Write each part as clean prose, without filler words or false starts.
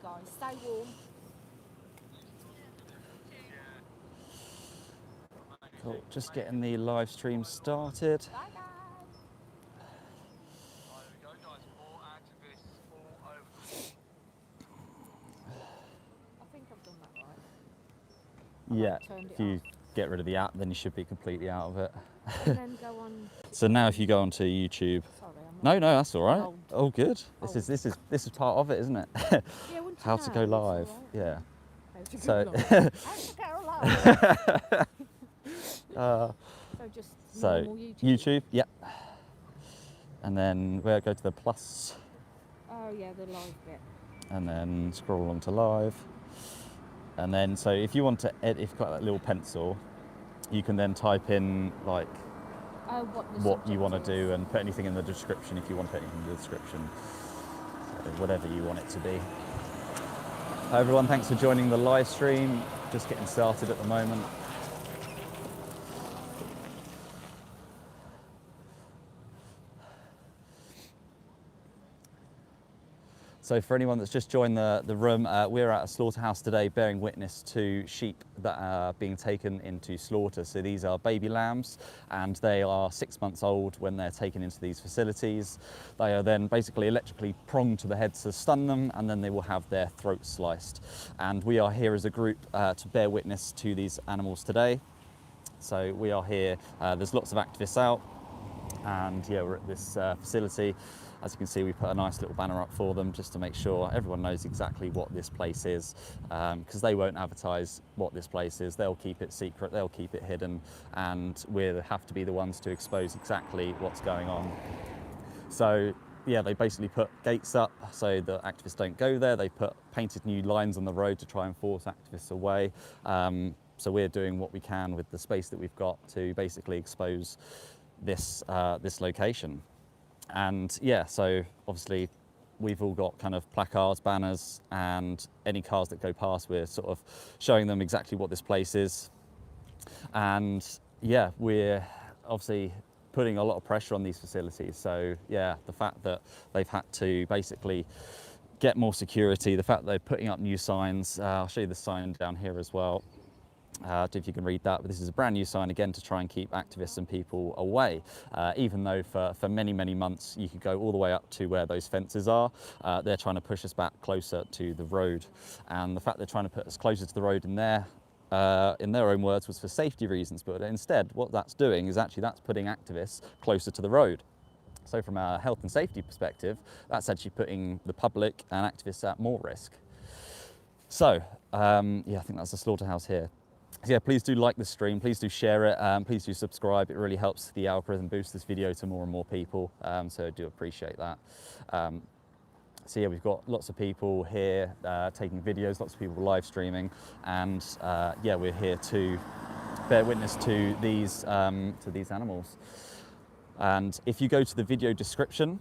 guys. Stay warm. Cool. Just getting the live stream started. Bye, guys. I think I've done that right. Yeah, Turned if it you get rid of the app, then you should be completely out of it. And then go on. So now if you go onto YouTube, Sorry, I'm no, that's all right. Old. Oh, good. Old. This is part of it, isn't it? Yeah, wouldn't you How to know? go It's all live. right. Yeah. How to go So, live. How to go live. So just so normal YouTube. YouTube, yep. And then we'll go to the plus, Oh yeah, the live bit. and then scroll along to live. And then, so if you want to edit, if you've got that little pencil, you can then type in like what you want to do and put anything in the description if you want to put anything in the description. So whatever you want it to be. Hi everyone, thanks for joining the live stream. Just getting started at the moment. So for anyone that's just joined the room, we're at a slaughterhouse today bearing witness to sheep that are being taken into slaughter. So these are baby lambs and they are 6 months old when they're taken into these facilities. They are then basically electrically pronged to the head to stun them, and then they will have their throats sliced. And we are here as a group to bear witness to these animals today. So we are here, there's lots of activists out, and yeah, we're at this facility. As you can see, we put a nice little banner up for them just to make sure everyone knows exactly what this place is, because they won't advertise what this place is. They'll keep it secret, they'll keep it hidden, and we'll have to be the ones to expose exactly what's going on. So yeah, they basically put gates up so the activists don't go there. They put painted new lines on the road to try and force activists away. So we're doing what we can with the space that we've got to basically expose this location. And yeah, so obviously we've all got kind of placards, banners, and any cars that go past, we're sort of showing them exactly what this place is. And yeah, we're obviously putting a lot of pressure on these facilities. So yeah, the fact that they've had to basically get more security, the fact that they're putting up new signs, I'll show you the sign down here as well. I don't know if you can read that, but this is a brand new sign again to try and keep activists and people away. Even though for many, many months you could go all the way up to where those fences are, they're trying to push us back closer to the road. And the fact they're trying to put us closer to the road in their own words was for safety reasons, but instead what that's doing is actually that's putting activists closer to the road. So from a health and safety perspective, that's actually putting the public and activists at more risk. So yeah, I think that's the slaughterhouse here. So yeah, please do like the stream, please do share it, please do subscribe. It really helps the algorithm boost this video to more and more people, so I do appreciate that. So yeah, we've got lots of people here taking videos, lots of people live streaming, and yeah, we're here to bear witness to these animals. And if you go to the video description,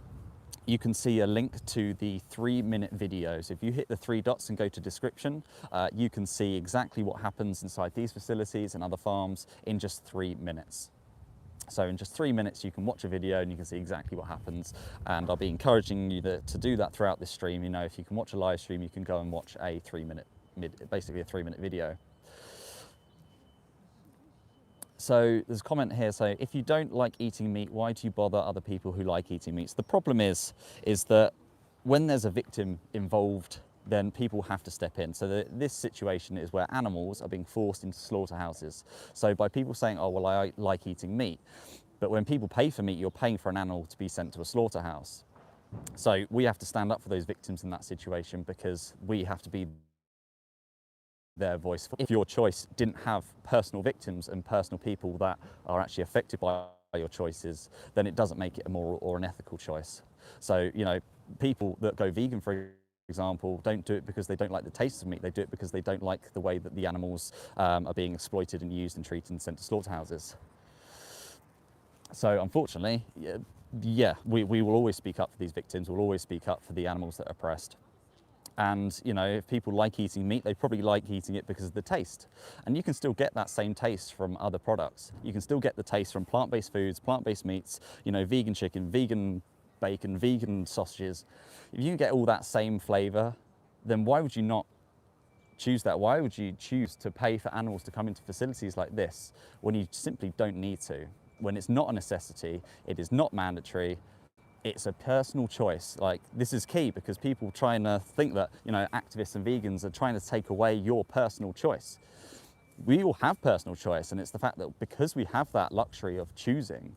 you can see a link to the 3-minute video. So if you hit the 3 dots and go to description, you can see exactly what happens inside these facilities and other farms in just 3 minutes. So in just 3 minutes, you can watch a video and you can see exactly what happens. And I'll be encouraging you to do that throughout this stream. You know, if you can watch a live stream, you can go and watch a basically a 3-minute video. So there's a comment here saying, if you don't like eating meat, why do you bother other people who like eating meat? So the problem is that when there's a victim involved, then people have to step in. So this situation is where animals are being forced into slaughterhouses. So by people saying, oh, well, I like eating meat, but when people pay for meat, you're paying for an animal to be sent to a slaughterhouse. So we have to stand up for those victims in that situation, because we have to be their voice. If your choice didn't have personal victims and personal people that are actually affected by your choices, then it doesn't make it a moral or an ethical choice. So, you know, people that go vegan, for example, don't do it because they don't like the taste of meat. They do it because they don't like the way that the animals are being exploited and used and treated and sent to slaughterhouses. So unfortunately, yeah, we will always speak up for these victims. We'll always speak up for the animals that are oppressed. And, you know, if people like eating meat, they probably like eating it because of the taste. And you can still get that same taste from other products. You can still get the taste from plant-based foods, plant-based meats, you know, vegan chicken, vegan bacon, vegan sausages. If you can get all that same flavor, then why would you not choose that? Why would you choose to pay for animals to come into facilities like this when you simply don't need to? When it's not a necessity, it is not mandatory, it's a personal choice. Like, this is key because people trying to think that, you know, activists and vegans are trying to take away your personal choice. We all have personal choice, and it's the fact that because we have that luxury of choosing,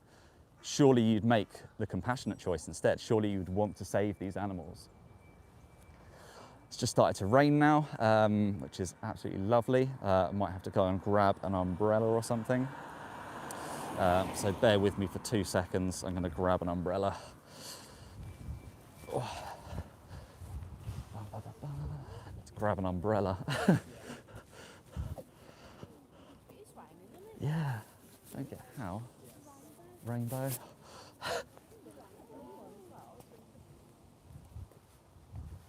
surely you'd make the compassionate choice instead. Surely you'd want to save these animals. It's just started to rain now, which is absolutely lovely. I might have to go and grab an umbrella or something. So bear with me for 2 seconds. I'm going to grab an umbrella. Oh. Let's grab an umbrella. Yeah, don't get how. Rainbow.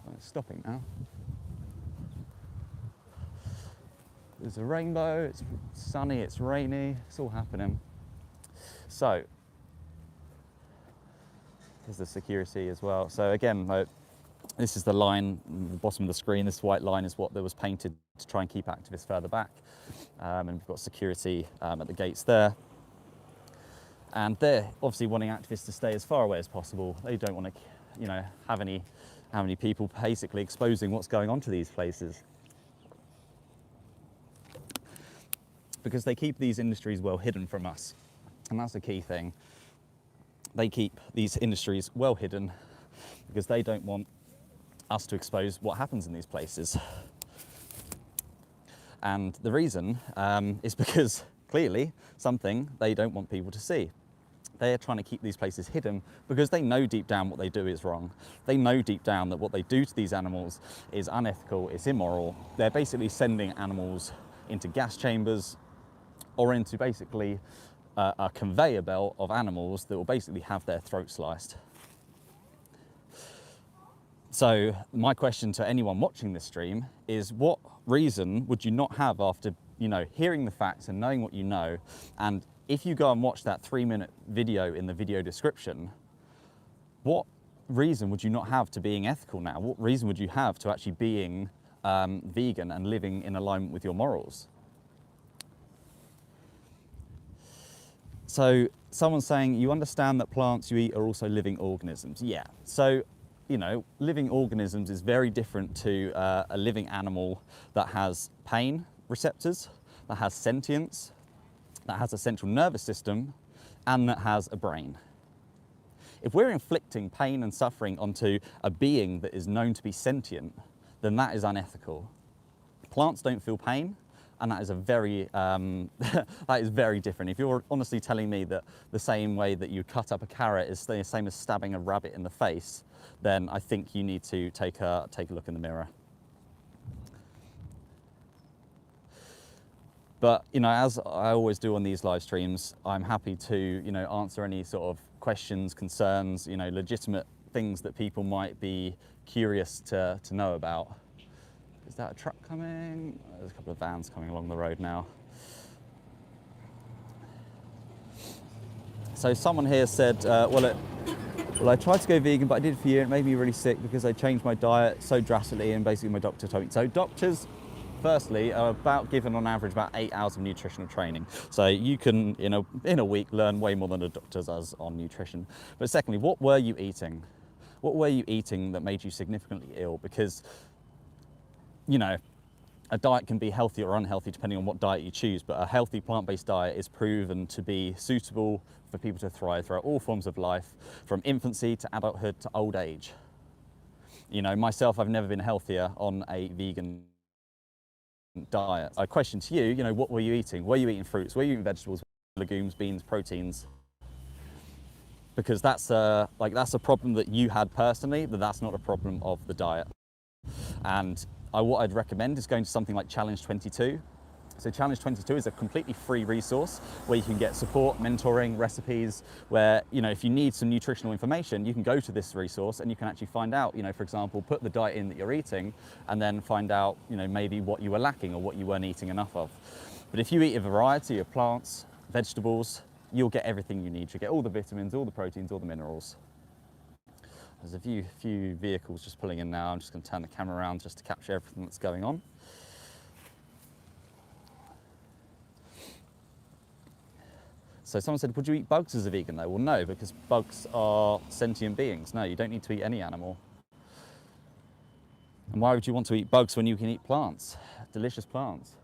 Oh, it's stopping now. There's a rainbow, it's sunny, it's rainy, it's all happening. So, there's the security as well. So again, this is the line at the bottom of the screen. This white line is what was painted to try and keep activists further back. And we've got security at the gates there. And they're obviously wanting activists to stay as far away as possible. They don't want to, you know, have any people basically exposing what's going on to these places. Because they keep these industries well hidden from us. And that's a key thing. They keep these industries well hidden because they don't want us to expose what happens in these places. And the reason is because clearly something they don't want people to see. They're trying to keep these places hidden because they know deep down what they do is wrong. They know deep down that what they do to these animals is unethical, it's immoral. They're basically sending animals into gas chambers or into basically a conveyor belt of animals that will basically have their throat sliced. So my question to anyone watching this stream is, what reason would you not have after, you know, hearing the facts and knowing what you know? And if you go and watch that 3-minute video in the video description, what reason would you not have to being ethical now? What reason would you have to actually being vegan and living in alignment with your morals? So someone's saying, you understand that plants you eat are also living organisms. Yeah. So, you know, living organisms is very different to a living animal that has pain receptors, that has sentience, that has a central nervous system, and that has a brain. If we're inflicting pain and suffering onto a being that is known to be sentient, then that is unethical. Plants don't feel pain, and that is a very that is very different. If you're honestly telling me that the same way that you cut up a carrot is the same as stabbing a rabbit in the face, then I think you need to take a look in the mirror. But, you know, as I always do on these live streams, I'm happy to, you know, answer any sort of questions, concerns, you know, legitimate things that people might be curious to know about. Is that a truck coming? There's a couple of vans coming along the road now. So someone here said, well, I tried to go vegan, but I did for a year. It made me really sick because I changed my diet so drastically, and basically my doctor told me. So doctors, firstly, are about given on average about 8 hours of nutritional training. So you can, in a week, learn way more than a doctor does on nutrition. But secondly, what were you eating? What were you eating that made you significantly ill? Because, you know, a diet can be healthy or unhealthy depending on what diet you choose, but a healthy plant-based diet is proven to be suitable for people to thrive throughout all forms of life, from infancy to adulthood to old age. You know, myself, I've never been healthier on a vegan diet. A question to you, what were you eating? Were you eating fruits? Were you eating vegetables, legumes, beans, proteins? Because that's a problem that you had personally, but that's not a problem of the diet. And what I'd recommend is going to something like Challenge 22. So Challenge 22 is a completely free resource where you can get support, mentoring, recipes, where, if you need some nutritional information, you can go to this resource and you can actually find out, for example, put the diet in that you're eating and then find out, maybe what you were lacking or what you weren't eating enough of. But if you eat a variety of plants, vegetables, you'll get everything you need. You'll get all the vitamins, all the proteins, all the minerals. There's a few vehicles just pulling in now. I'm just going to turn the camera around just to capture everything that's going on. So someone said, would you eat bugs as a vegan though? Well, no, because bugs are sentient beings. No, you don't need to eat any animal. And why would you want to eat bugs when you can eat plants? Delicious plants.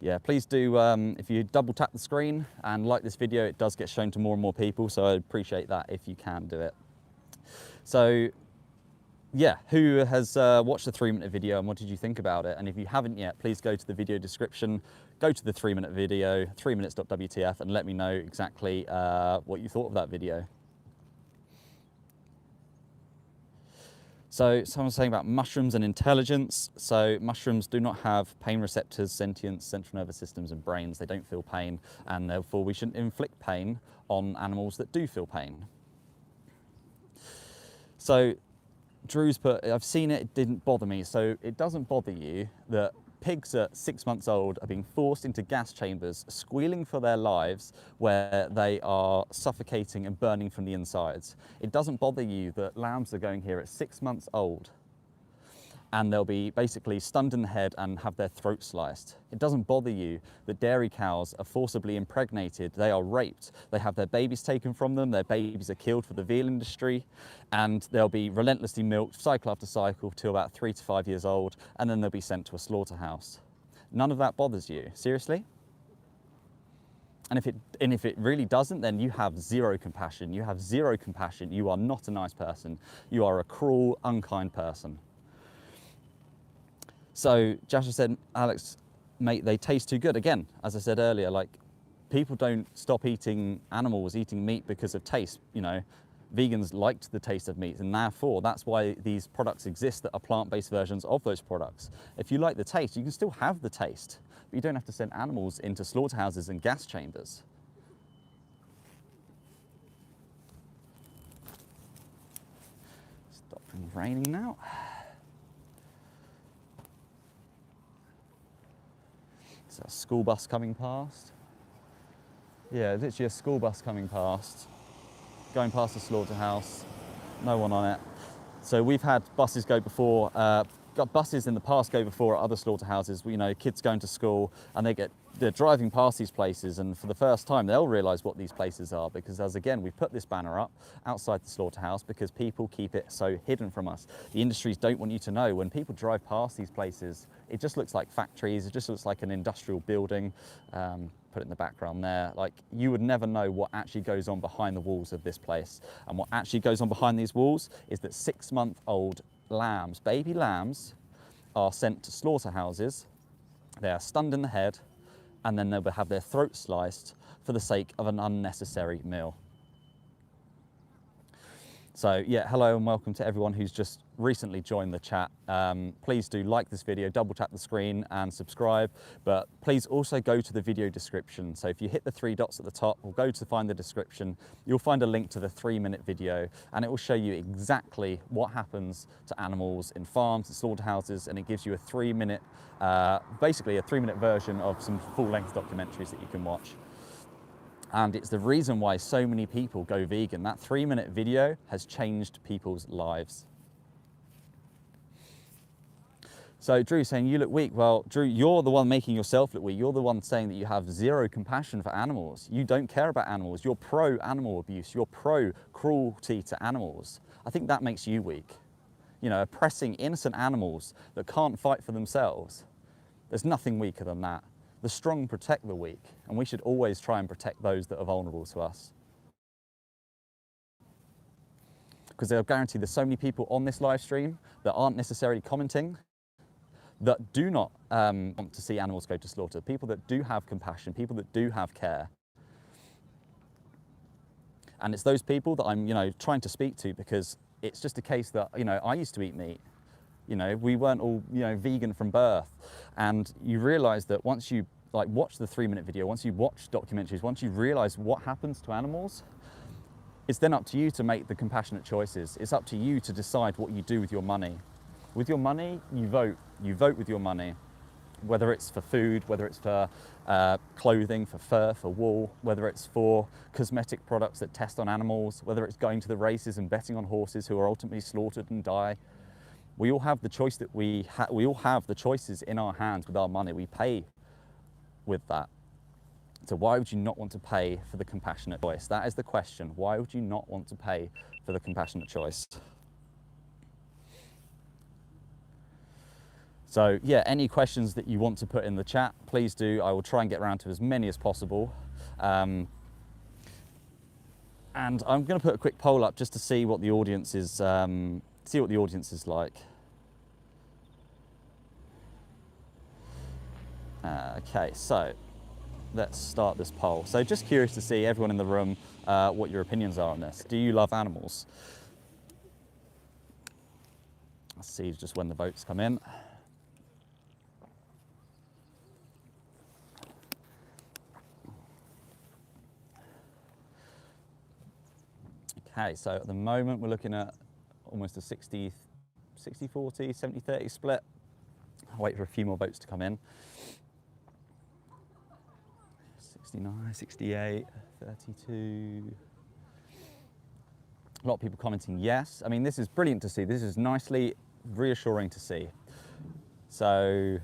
Yeah, please do, if you double tap the screen and like this video, it does get shown to more and more people, so I'd appreciate that if you can do it. So, yeah, who has watched the 3-minute video and what did you think about it? And if you haven't yet, please go to the video description, go to the 3-minute video, 3minutes.wtf, and let me know exactly what you thought of that video. So someone's saying about mushrooms and intelligence. So mushrooms do not have pain receptors, sentience, central nervous systems and brains. They don't feel pain, and therefore we shouldn't inflict pain on animals that do feel pain. So Drew's put, I've seen it, it didn't bother me. So it doesn't bother you that pigs at 6 months old are being forced into gas chambers, squealing for their lives, where they are suffocating and burning from the insides. It doesn't bother you that lambs are going here at 6 months old and they'll be basically stunned in the head and have their throat sliced. It doesn't bother you that dairy cows are forcibly impregnated, they are raped, they have their babies taken from them, their babies are killed for the veal industry, and they'll be relentlessly milked cycle after cycle till about 3 to 5 years old, and then they'll be sent to a slaughterhouse. None of that bothers you, seriously? And if it really doesn't, then you have zero compassion. You have zero compassion. You are not a nice person. You are a cruel, unkind person. So Joshua said, Alex, mate, they taste too good. Again, as I said earlier, like, people don't stop eating animals, eating meat because of taste. You know, vegans liked the taste of meat, and therefore that's why these products exist that are plant-based versions of those products. If you like the taste, you can still have the taste, but you don't have to send animals into slaughterhouses and gas chambers. Stop raining now. Is that a school bus coming past? Yeah, literally a school bus coming past, going past the slaughterhouse, no one on it. So we've had buses go before, got buses in the past go before at other slaughterhouses, you know, kids going to school and they're driving past these places, and for the first time they'll realise what these places are, because as again, we put this banner up outside the slaughterhouse because people keep it so hidden from us. The industries don't want you to know. When people drive past these places, it just looks like factories, it just looks like an industrial building. Put it in the background there. Like, you would never know what actually goes on behind the walls of this place. And what actually goes on behind these walls is that 6-month-old lambs, baby lambs, are sent to slaughterhouses. They are stunned in the head, and then they'll have their throat sliced for the sake of an unnecessary meal. So yeah, hello and welcome to everyone who's just recently joined the chat. Please do like this video, double tap the screen and subscribe, but please also go to the video description. So if you hit the 3 dots at the top or go to find the description, you'll find a link to the 3-minute video, and it will show you exactly what happens to animals in farms and slaughterhouses, and it gives you a 3-minute, basically a 3-minute version of some full-length documentaries that you can watch. And it's the reason why so many people go vegan. That 3-minute video has changed people's lives. So Drew's saying, you look weak. Well, Drew, you're the one making yourself look weak. You're the one saying that you have zero compassion for animals. You don't care about animals. You're pro-animal abuse. You're pro-cruelty to animals. I think that makes you weak. You know, oppressing innocent animals that can't fight for themselves. There's nothing weaker than that. The strong protect the weak, and we should always try and protect those that are vulnerable to us. Because they'll guarantee there's so many people on this live stream that aren't necessarily commenting, that do not want to see animals go to slaughter, people that do have compassion, people that do have care. And it's those people that I'm, you know, trying to speak to, because it's just a case that, you know, I used to eat meat. You know, we weren't all, you know, vegan from birth. And you realise that once you like watch the 3-minute video, once you watch documentaries, once you realise what happens to animals, it's then up to you to make the compassionate choices. It's up to you to decide what you do with your money. With your money, you vote. You vote with your money. whether it's for food, whether it's for clothing, for fur, for wool, whether it's for cosmetic products that test on animals, whether it's going to the races and betting on horses who are ultimately slaughtered and die. We all have the choice that we all have the choices in our hands with our money. We pay with that. So why would you not want to pay for the compassionate choice? That is the question. Why would you not want to pay for the compassionate choice? So yeah, any questions that you want to put in the chat, please do. I will try and get around to as many as possible. And I'm going to put a quick poll up just to see what the audience is like. Okay, so let's start this poll. So just curious to see everyone in the room what your opinions are on this. Do you love animals? Let's see just when the votes come in. Okay, so at the moment we're looking at almost a 60-40, 70-30 split. I'll wait for a few more votes to come in. 69, 68, 32. A lot of people commenting yes. I mean, this is brilliant to see. This is nicely reassuring to see. So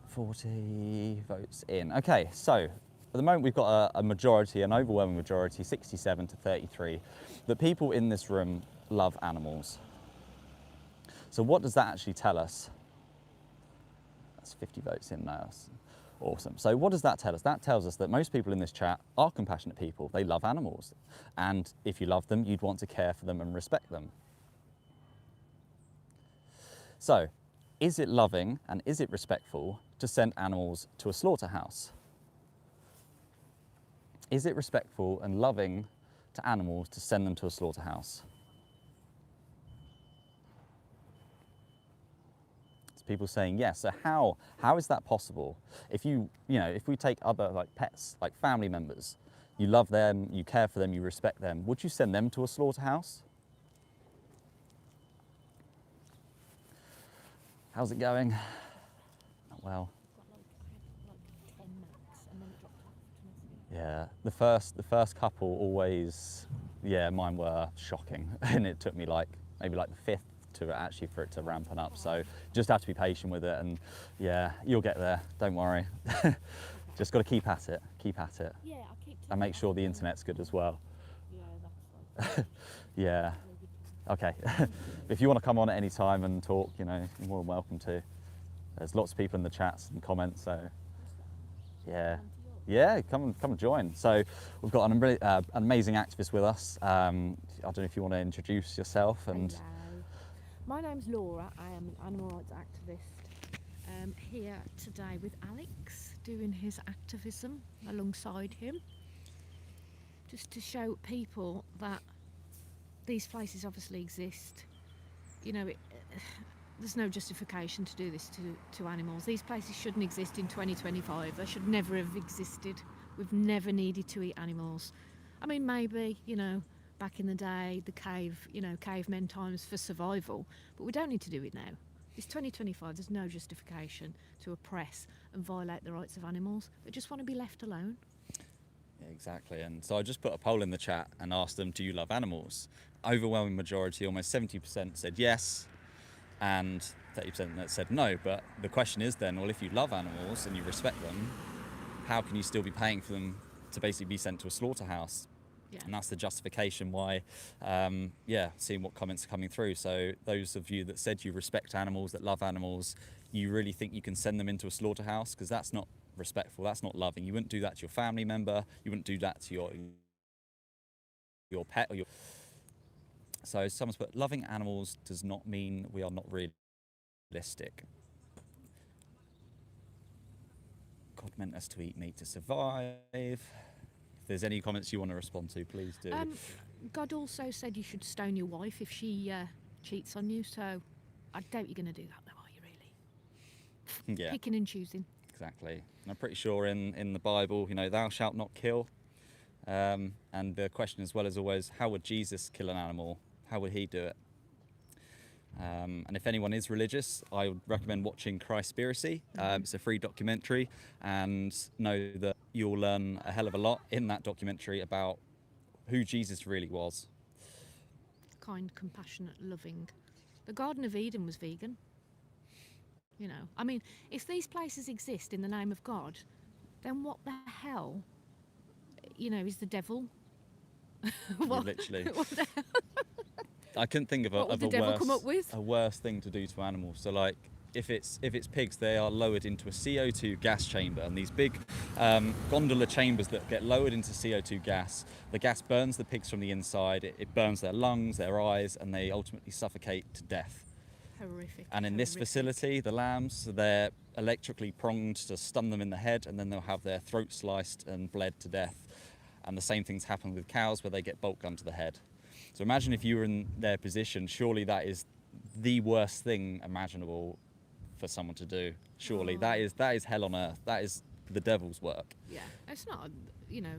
40 votes in. Okay, so at the moment we've got a majority, an overwhelming majority, 67 to 33, that people in this room love animals. So what does that actually tell us? That's 50 votes in now. Awesome. So what does that tell us? That tells us that most people in this chat are compassionate people. They love animals. And if you love them, you'd want to care for them and respect them. So, is it loving and is it respectful to send animals to a slaughterhouse? Is it respectful and loving to animals to send them to a slaughterhouse? People saying yes. So how is that possible? If if we take other like pets, like family members, you love them, you care for them, you respect them, would you send them to a slaughterhouse? How's it going? Not well. Yeah, the first couple always, yeah, mine were shocking, and it took me maybe the fifth for it to ramp up. So just have to be patient with it, and yeah, you'll get there. Don't worry. Just got to keep at it. Keep at it. Yeah, I keep. And make sure the internet's good as well. Yeah, that's. Yeah. Okay. If you want to come on at any time and talk, you're more than welcome to. There's lots of people in the chats and comments, so yeah. Yeah, come and join. So we've got an amazing activist with us. I don't know if you want to introduce yourself and. Hello. My name's Laura. I am an animal rights activist. Here today with Alex, doing his activism alongside him, just to show people that these places obviously exist. There's no justification to do this to animals. These places shouldn't exist in 2025. They should never have existed. We've never needed to eat animals. I mean, maybe, back in the day, the cavemen times for survival, but we don't need to do it now. It's 2025, there's no justification to oppress and violate the rights of animals. They just want to be left alone. Yeah, exactly, and so I just put a poll in the chat and asked them, do you love animals? Overwhelming majority, almost 70% said yes, and 30% that said no. But the question is then, well, if you love animals and you respect them, how can you still be paying for them to basically be sent to a slaughterhouse? Yeah. And that's the justification why, seeing what comments are coming through. So those of you that said you respect animals, that love animals, you really think you can send them into a slaughterhouse? Because that's not respectful, that's not loving. You wouldn't do that to your family member, you wouldn't do that to your pet or your... So someone's put, loving animals does not mean we are not realistic. God meant us to eat meat to survive. If there's any comments you want to respond to, please do. God also said you should stone your wife if she cheats on you, so I doubt you're going to do that though, are you really? Yeah. Picking and choosing. Exactly. And I'm pretty sure in the Bible, thou shalt not kill. And the question as well as always, how would Jesus kill an animal? How would he do it? And if anyone is religious, I would recommend watching Christspiracy. It's a free documentary, and know that you'll learn a hell of a lot in that documentary about who Jesus really was. Kind, compassionate, loving. The Garden of Eden was vegan. You know, I mean, if these places exist in the name of God, then what the hell, you know, is the devil? What? Literally. What the hell? I couldn't think of What would the devil come up with? a worse thing to do to animals. So like, if it's pigs, they are lowered into a CO2 gas chamber, and these big gondola chambers that get lowered into CO2 gas. The gas burns the pigs from the inside. It burns their lungs, their eyes, and they ultimately suffocate to death. Horrific. And in this facility, the lambs, they're electrically pronged to stun them in the head, and then they'll have their throat sliced and bled to death. And the same things happen with cows, where they get bolt gunned to the head. So imagine if you were in their position. Surely that is the worst thing imaginable for someone to do. Surely that is hell on earth. That is the devil's work. Yeah, it's not. You know,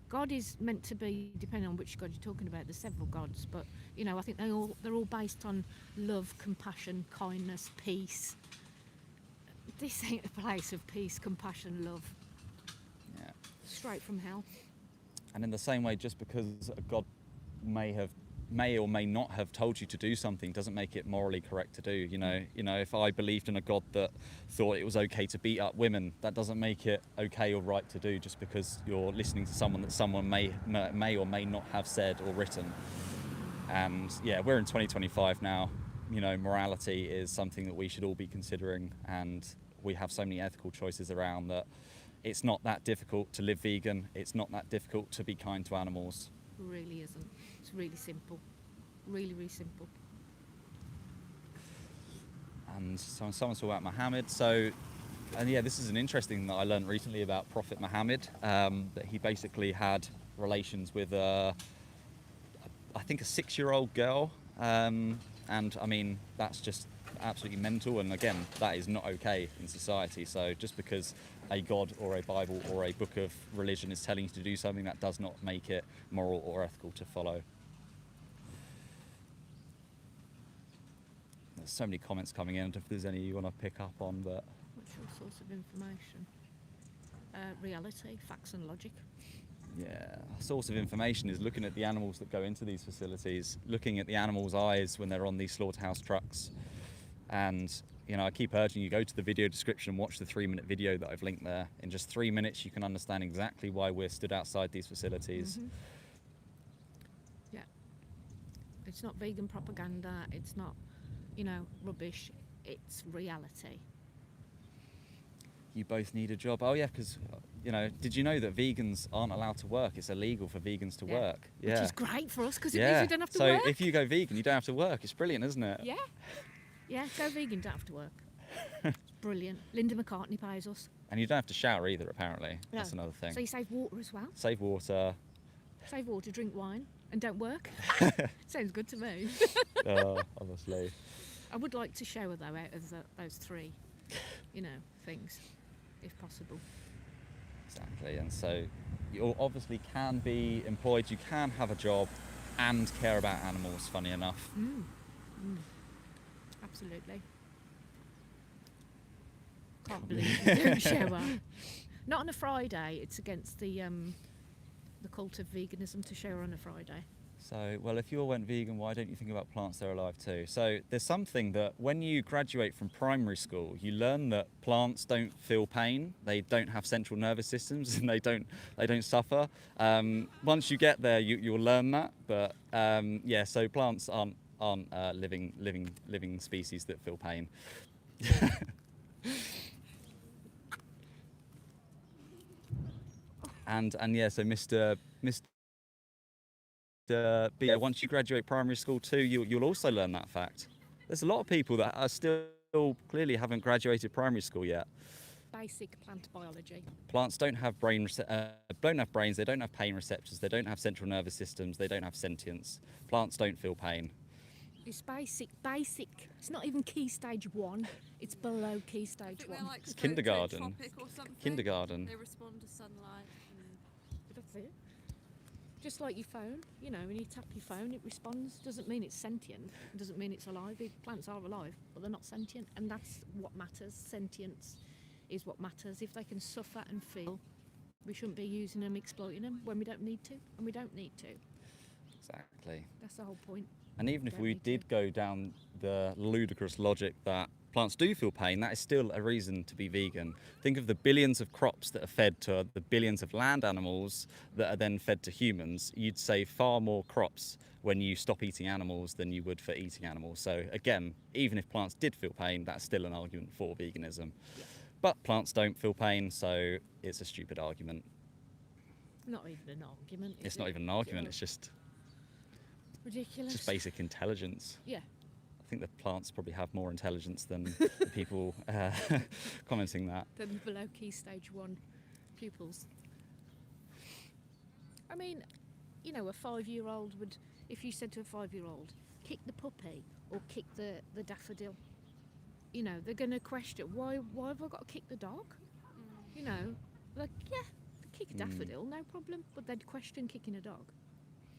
God is meant to be, depending on which God you're talking about. There's several gods, but you know, I think they're all based on love, compassion, kindness, peace. This ain't a place of peace, compassion, love. Yeah. Straight from hell. And in the same way, just because a God may or may not have told you to do something doesn't make it morally correct to do. You know, if I believed in a God that thought it was okay to beat up women, that doesn't make it okay or right to do just because you're listening to someone that someone may or may not have said or written. And yeah, we're in 2025 now. You know, morality is something that we should all be considering, and we have so many ethical choices around that. It's not that difficult to live vegan. It's not that difficult to be kind to animals. It really isn't. It's really simple. Really, really simple. And someone's talking about Muhammad. And yeah, this is an interesting thing that I learned recently about Prophet Muhammad, that he basically had relations with, I think, a 6-year-old girl. And I mean, that's just absolutely mental. And again, that is not okay in society. So just because a God or a Bible or a book of religion is telling you to do something, that does not make it moral or ethical to follow. There's so many comments coming in. If there's any you want to pick up on, but What's your source of information? Reality, facts and logic. yeah, a source of information is looking at the animals that go into these facilities, looking at the animals' eyes when they're on these slaughterhouse trucks. And you know, I keep urging you, go to the video description, watch the 3-minute video that I've linked there. In just 3 minutes, you can understand exactly why we're stood outside these facilities. Yeah. It's not vegan propaganda. It's not, you know, rubbish. It's reality. You both need a job. Oh yeah, because, you know, did you know that vegans aren't allowed to work? It's illegal for vegans to work. Yeah. Which is great for us because it means we don't have to work. So if you go vegan, you don't have to work. It's brilliant, isn't it? Yeah. Yeah, go vegan, don't have to work. It's brilliant. Linda McCartney pays us. And you don't have to shower either, apparently. No. That's another thing. So you save water as well. Save water. Save water, drink wine, and don't work. Sounds good to me. Honestly. I would like to shower, though, out of those 3, you know, things, if possible. Exactly. And so you obviously can be employed, you can have a job and care about animals, funny enough. Absolutely. Can't believe you don't shower. Not on a Friday. It's against the cult of veganism to shower on a Friday. So, well, if you all went vegan, why don't you think about plants that are alive too? So there's something that when you graduate from primary school, you learn that plants don't feel pain, they don't have central nervous systems, and they don't suffer. Once you get there, you'll learn that. But yeah, so plants aren't living species that feel pain. and yeah, so Mr. B, once you graduate primary school too, you'll also learn that fact. There's a lot of people that are still clearly haven't graduated primary school yet. Basic plant biology. Plants don't have brains, they don't have pain receptors, they don't have central nervous systems, they don't have sentience. Plants don't feel pain. It's basic. It's not even key stage 1. It's below key stage 1. Like Kindergarten. or something. Kindergarten. They respond to sunlight. That's it. Just like your phone, you know, when you tap your phone, it responds. Doesn't mean it's sentient. It doesn't mean it's alive. Plants are alive, but they're not sentient, and that's what matters. Sentience is what matters. If they can suffer and feel, we shouldn't be using them, exploiting them when we don't need to, and we don't need to. Exactly. That's the whole point. And even if Don't we need to. did go down the ludicrous logic that plants do feel pain, that is still a reason to be vegan. Think of the billions of crops that are fed to the billions of land animals that are then fed to humans. You'd save far more crops when you stop eating animals than you would for eating animals. So again, even if plants did feel pain, that's still an argument for veganism. Yeah. But plants don't feel pain, so it's a stupid argument. Not even an argument. It's not even an argument, it's just ridiculous. basic intelligence. Yeah. I think the plants probably have more intelligence than the people commenting that. Than below key stage 1 pupils. I mean, you know, a 5-year-old would, if you said to a 5-year-old, kick the puppy or kick the daffodil, you know, they're going to question, why have I got to kick the dog? You know, like, yeah, kick a daffodil, no problem, but they'd question kicking a dog.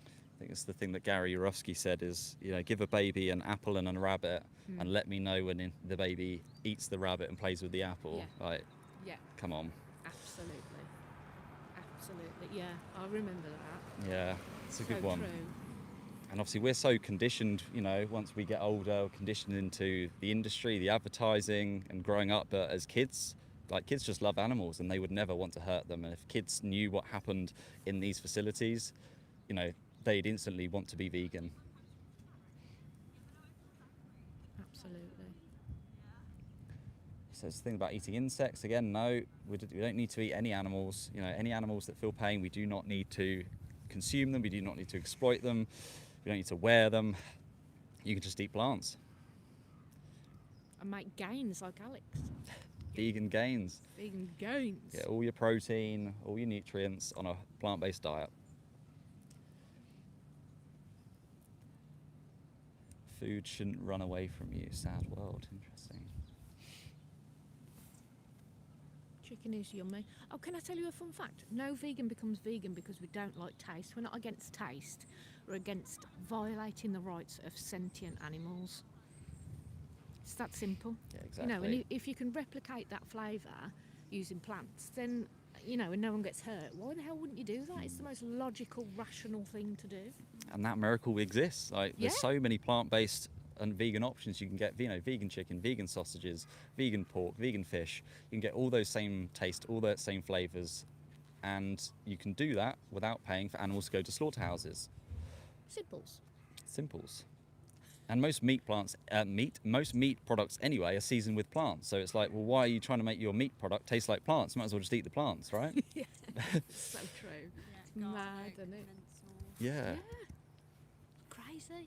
I think it's the thing that Gary Yourofsky said is, you know, give a baby an apple and a rabbit and let me know when the baby eats the rabbit and plays with the apple. Yeah. Like, Yeah, come on. absolutely, yeah, I remember that. Yeah, it's a good So one. true. And obviously we're so conditioned, you know, once we get older, we're conditioned into the industry, the advertising and growing up. But as kids, like, kids just love animals and they would never want to hurt them. And if kids knew what happened in these facilities, you know, they'd instantly want to be vegan. Absolutely. So it's the thing about eating insects. Again, no, we don't need to eat any animals. You know, any animals that feel pain, we do not need to consume them. We do not need to exploit them. We don't need to wear them. You can just eat plants. And make gains like Alex. Vegan gains. Vegan gains. Get all your protein, all your nutrients on a plant-based diet. Food shouldn't run away from you. Sad world. Interesting. Chicken is yummy. Oh, can I tell you a fun fact? No vegan becomes vegan because we don't like taste. We're not against taste. We're against violating the rights of sentient animals. It's that simple. Yeah, exactly. You know, and if you can replicate that flavour using plants, then, you know, and no one gets hurt, why the hell wouldn't you do that? It's the most logical, rational thing to do. And that miracle exists. Like, there's Yeah. so many plant-based and vegan options. You can get, you know, vegan chicken, vegan sausages, vegan pork, vegan fish. You can get all those same taste, all those same flavours, and you can do that without paying for animals to go to slaughterhouses. Simples. Simples. And most meat products anyway are seasoned with plants. So it's like, well, why are you trying to make your meat product taste like plants? You might as well just eat the plants, right? Yeah. So true. It's mad, isn't it? Yeah. Crazy.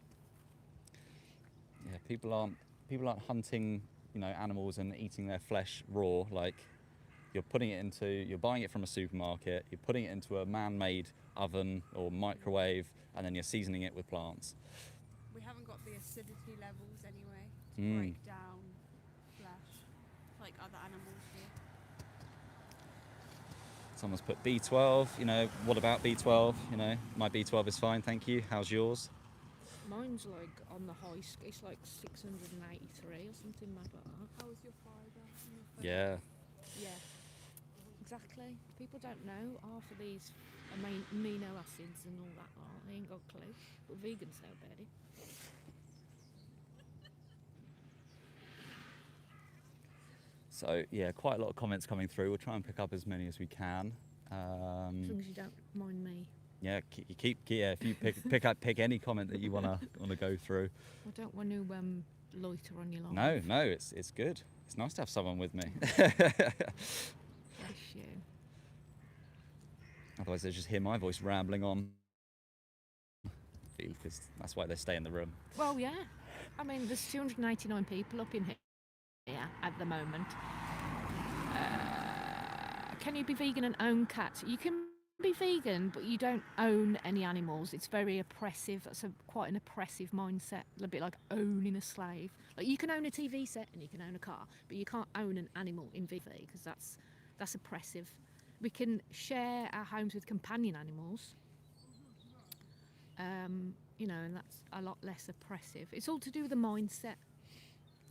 Yeah, people aren't hunting, you know, animals and eating their flesh raw. Like, you're buying it from a supermarket, you're putting it into a man-made oven or microwave, and then you're seasoning it with plants. We haven't got the acidity levels anyway to break down flesh like other animals do. Someone's put B12, you know, what about B12? You know, my B12 is fine, thank you. How's yours? Mine's like on the high scale, it's like 683 or something mad like that. How was your fibre? Yeah. Yeah, exactly. People don't know half of these amino acids and all that are. They ain't got a clue. But vegans know about it. So, yeah, quite a lot of comments coming through. We'll try and pick up as many as we can. As long as you don't mind me. Yeah, if you pick any comment that you wanna go through. I don't want to loiter on your line. No, it's good. It's nice to have someone with me. Bless you. Otherwise, they just hear my voice rambling on. Because that's why they stay in the room. Well, yeah. I mean, there's 289 people up in here at the moment. Can you be vegan and own cats? You can be vegan, but you don't own any animals. It's very oppressive. That's quite an oppressive mindset. A bit like owning a slave. Like, you can own a TV set and you can own a car, but you can't own an animal in VV because that's oppressive. We can share our homes with companion animals, You know, and that's a lot less oppressive. It's all to do with the mindset.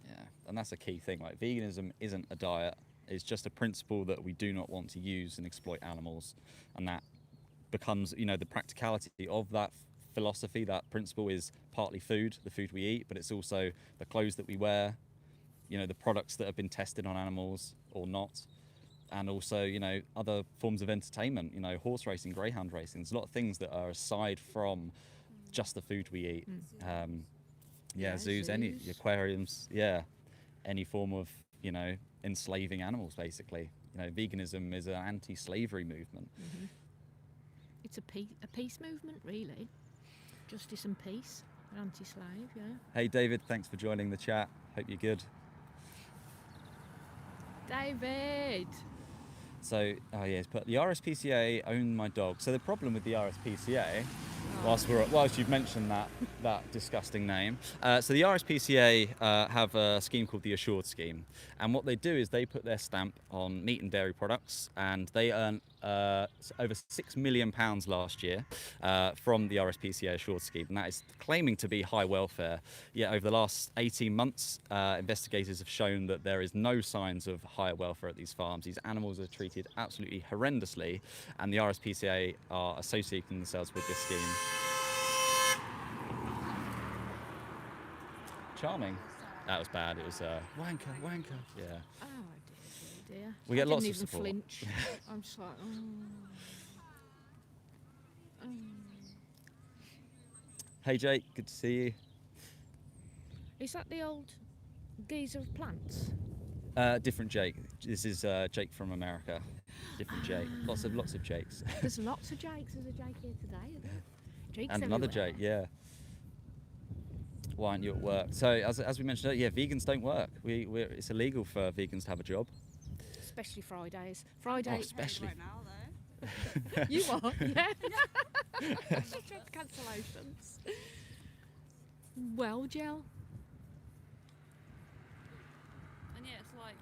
Yeah, and that's a key thing. Like, veganism isn't a diet. It's just a principle that we do not want to use and exploit animals. And that becomes, you know, the practicality of that philosophy, that principle is partly food, the food we eat, but it's also the clothes that we wear, you know, the products that have been tested on animals or not. And also, you know, other forms of entertainment, you know, horse racing, greyhound racing. There's a lot of things that are aside from just the food we eat. Zoos, any aquariums, any form of, you know, enslaving animals, basically. You know, veganism is an anti-slavery movement. It's a peace movement, really. Justice and peace, anti-slave, yeah. Hey, David, thanks for joining the chat. Hope you're good. David! So, but the RSPCA own my dog. So the problem with the RSPCA, whilst you've mentioned that disgusting name, so the RSPCA have a scheme called the Assured Scheme, and what they do is they put their stamp on meat and dairy products, and they earn over £6 million last year from the RSPCA Assured Scheme, and that is claiming to be high welfare. Yet over the last 18 months, investigators have shown that there is no signs of higher welfare at these farms. These animals are treated absolutely horrendously, and the RSPCA are associating themselves with this scheme. Charming. That was bad. It was wanker. Yeah. Oh dear. We get lots of support. support. I didn't even flinch. I'm just like, Hey Jake, good to see you. Is that the old geezer of plants? Different Jake. This is Jake from America. Different Jake. Lots of Jakes. There's lots of Jakes. There's a Jake here today, isn't there? Jake's And another everywhere. Jake, yeah. Why aren't you at work? So as we mentioned earlier, vegans don't work. It's illegal for vegans to have a job. Especially Fridays. Fridays. Especially. Right now, though. You are, yeah. Job cancellations. Well, Gel. And yeah, it's like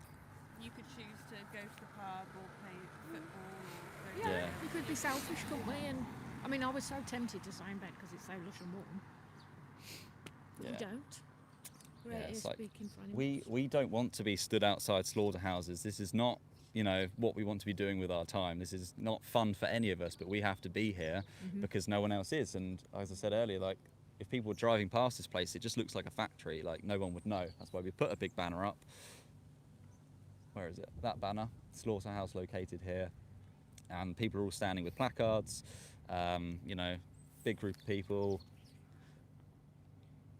you could choose to go to the pub or play football or go Yeah, Yeah. we could be selfish, couldn't we? And I mean, I was so tempted to stay in bed because it's so lush and warm. But we Yeah. don't. We're Yeah, out here it's like speaking for animals. We don't want to be stood outside slaughterhouses. This is not, you know, what we want to be doing with our time. This is not fun for any of us, but we have to be here because no one else is. And as I said earlier, like, if people were driving past this place, it just looks like a factory. Like, no one would know. That's why we put a big banner up. Where is it? That banner, slaughterhouse located here. And people are all standing with placards. You know, big group of people.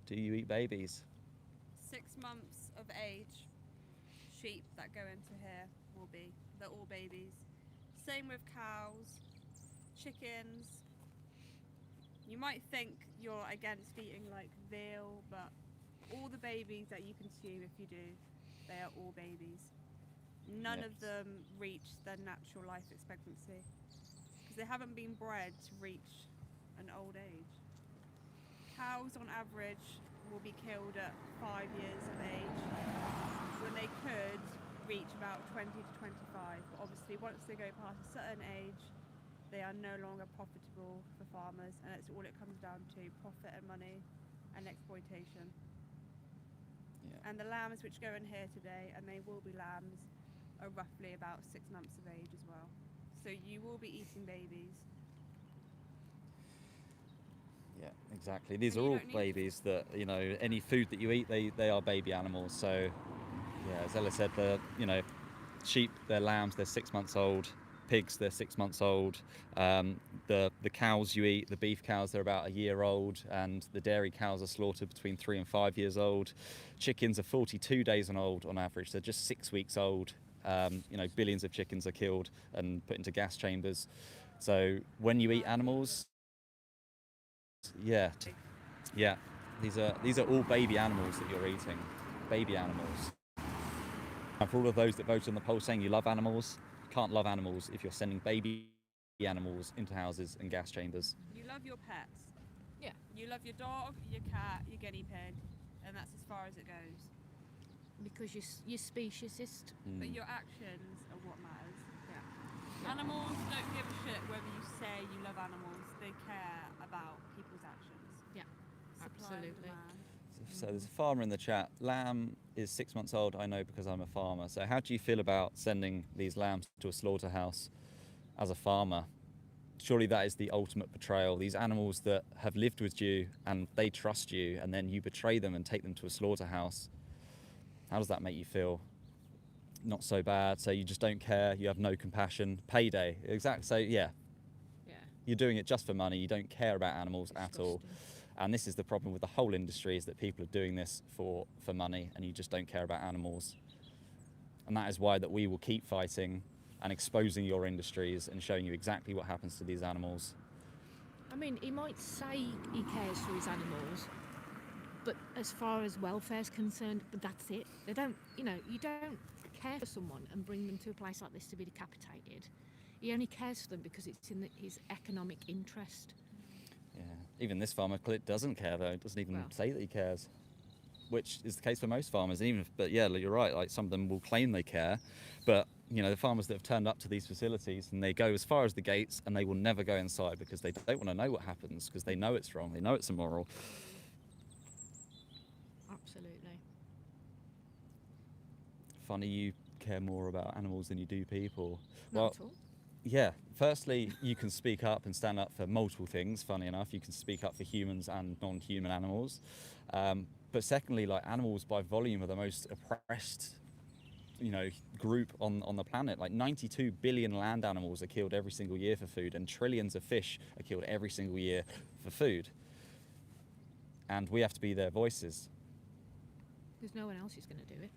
Do you eat babies? 6 months of age sheep that go into here they're all babies. Same with cows, chickens. You might think you're against eating like veal, but all the babies that you consume, if you do, they are all babies. None of them reach their natural life expectancy because they haven't been bred to reach an old age. Cows on average will be killed at 5 years of age when they could reach about 20 to 25, but obviously once they go past a certain age they are no longer profitable for farmers, and it's all it comes down to: profit and money and exploitation. And the lambs which go in here today, and they will be lambs, are roughly about 6 months of age as well, so you will be eating babies. Yeah, exactly. These And are you all don't need- babies that, you know, any food that you eat, they are baby animals. So, yeah, as Ella said, you know, sheep, they're lambs, they're 6 months old. Pigs, they're 6 months old. The cows you eat, the beef cows, they're about a year old, and the dairy cows are slaughtered between 3 and 5 years old. Chickens are 42 days old on average. They're just 6 weeks old. You know, billions of chickens are killed and put into gas chambers. So when you eat animals, yeah, these are all baby animals that you're eating, baby animals. And for all of those that voted on the poll saying you love animals, you can't love animals if you're sending baby animals into houses and gas chambers. You love your pets. Yeah. You love your dog, your cat, your guinea pig, and that's as far as it goes. Because you're speciesist. But your actions are what matters. Yeah. Animals don't give a shit whether you say you love animals. They care about people's actions. Supply and Absolutely. demand. So there's a farmer in the chat. Lamb is 6 months old, I know because I'm a farmer. So how do you feel about sending these lambs to a slaughterhouse as a farmer? Surely that is the ultimate betrayal. These animals that have lived with you and they trust you, and then you betray them and take them to a slaughterhouse. How does that make you feel? Not so bad. So you just don't care. You have no compassion. Payday. Exactly. So yeah, Yeah. you're doing it just for money. You don't care about animals at all. Disgusting. And this is the problem with the whole industry, is that people are doing this for money, and you just don't care about animals. And that is why that we will keep fighting and exposing your industries and showing you exactly what happens to these animals. I mean, he might say he cares for his animals, but as far as welfare's concerned, but that's it. They don't, you don't care for someone and bring them to a place like this to be decapitated. He only cares for them because it's in his economic interest. Yeah. Even this farmer doesn't care though. It doesn't even Well. say that he cares, which is the case for most farmers. But yeah, you're right. Like, some of them will claim they care, but the farmers that have turned up to these facilities, and they go as far as the gates and they will never go inside because they don't want to know what happens, because they know it's wrong. They know it's immoral. Absolutely. Funny you care more about animals than you do people. Not at all. Yeah, firstly, you can speak up and stand up for multiple things, funny enough. You can speak up for humans and non-human animals. But secondly, like, animals by volume are the most oppressed, group on the planet. Like 92 billion land animals are killed every single year for food, and trillions of fish are killed every single year for food. And we have to be their voices. Because no one else is going to do it.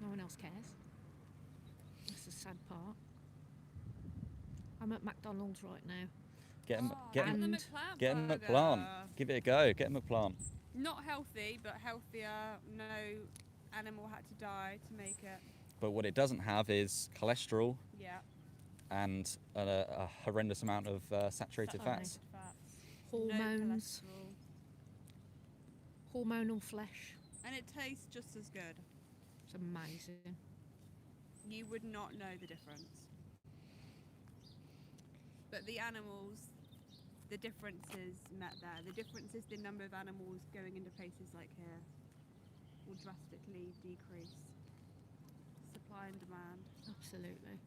No one else cares. That's the sad part. I'm at McDonald's right now. Get Oh, a the And- McPlant McPlant. burger. Give it a go. Get a McPlant. Not healthy, but healthier. No animal had to die to make it. But what it doesn't have is cholesterol Yeah. and a horrendous amount of saturated fats. Fats. Hormones, No cholesterol. hormonal flesh. And it tastes just as good. It's amazing. You would not know the difference. But the animals, the difference is met there. The difference is the number of animals going into places like here will drastically decrease. Supply and demand. Absolutely.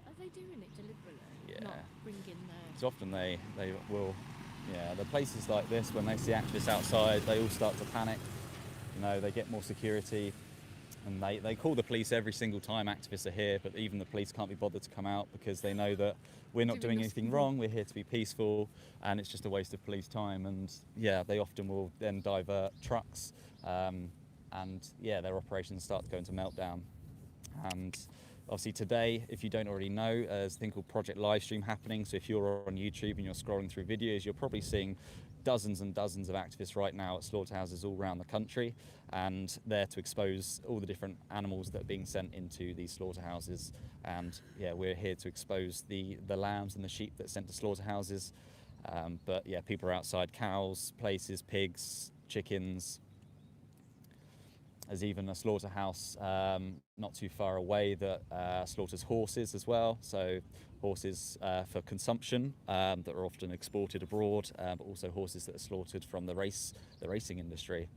Are they doing it deliberately? Yeah. Not bringing the... So often they will, the places like this, when they see activists outside, they all start to panic. They get more security, and they call the police every single time activists are here, but even the police can't be bothered to come out because they know that we're not doing anything wrong, we're here to be peaceful, and it's just a waste of police time. And yeah, they often will then divert trucks, and yeah, their operations start to go into meltdown. And obviously today, if you don't already know, there's a thing called Project Livestream happening. So if you're on YouTube and you're scrolling through videos, you're probably seeing dozens and dozens of activists right now at slaughterhouses all around the country, and they're to expose all the different animals that are being sent into these slaughterhouses. And yeah, we're here to expose the lambs and the sheep that are sent to slaughterhouses. But yeah, people are outside cows, places, pigs, chickens. There's even a slaughterhouse not too far away that slaughters horses as well. So horses for consumption that are often exported abroad, but also horses that are slaughtered from the racing industry.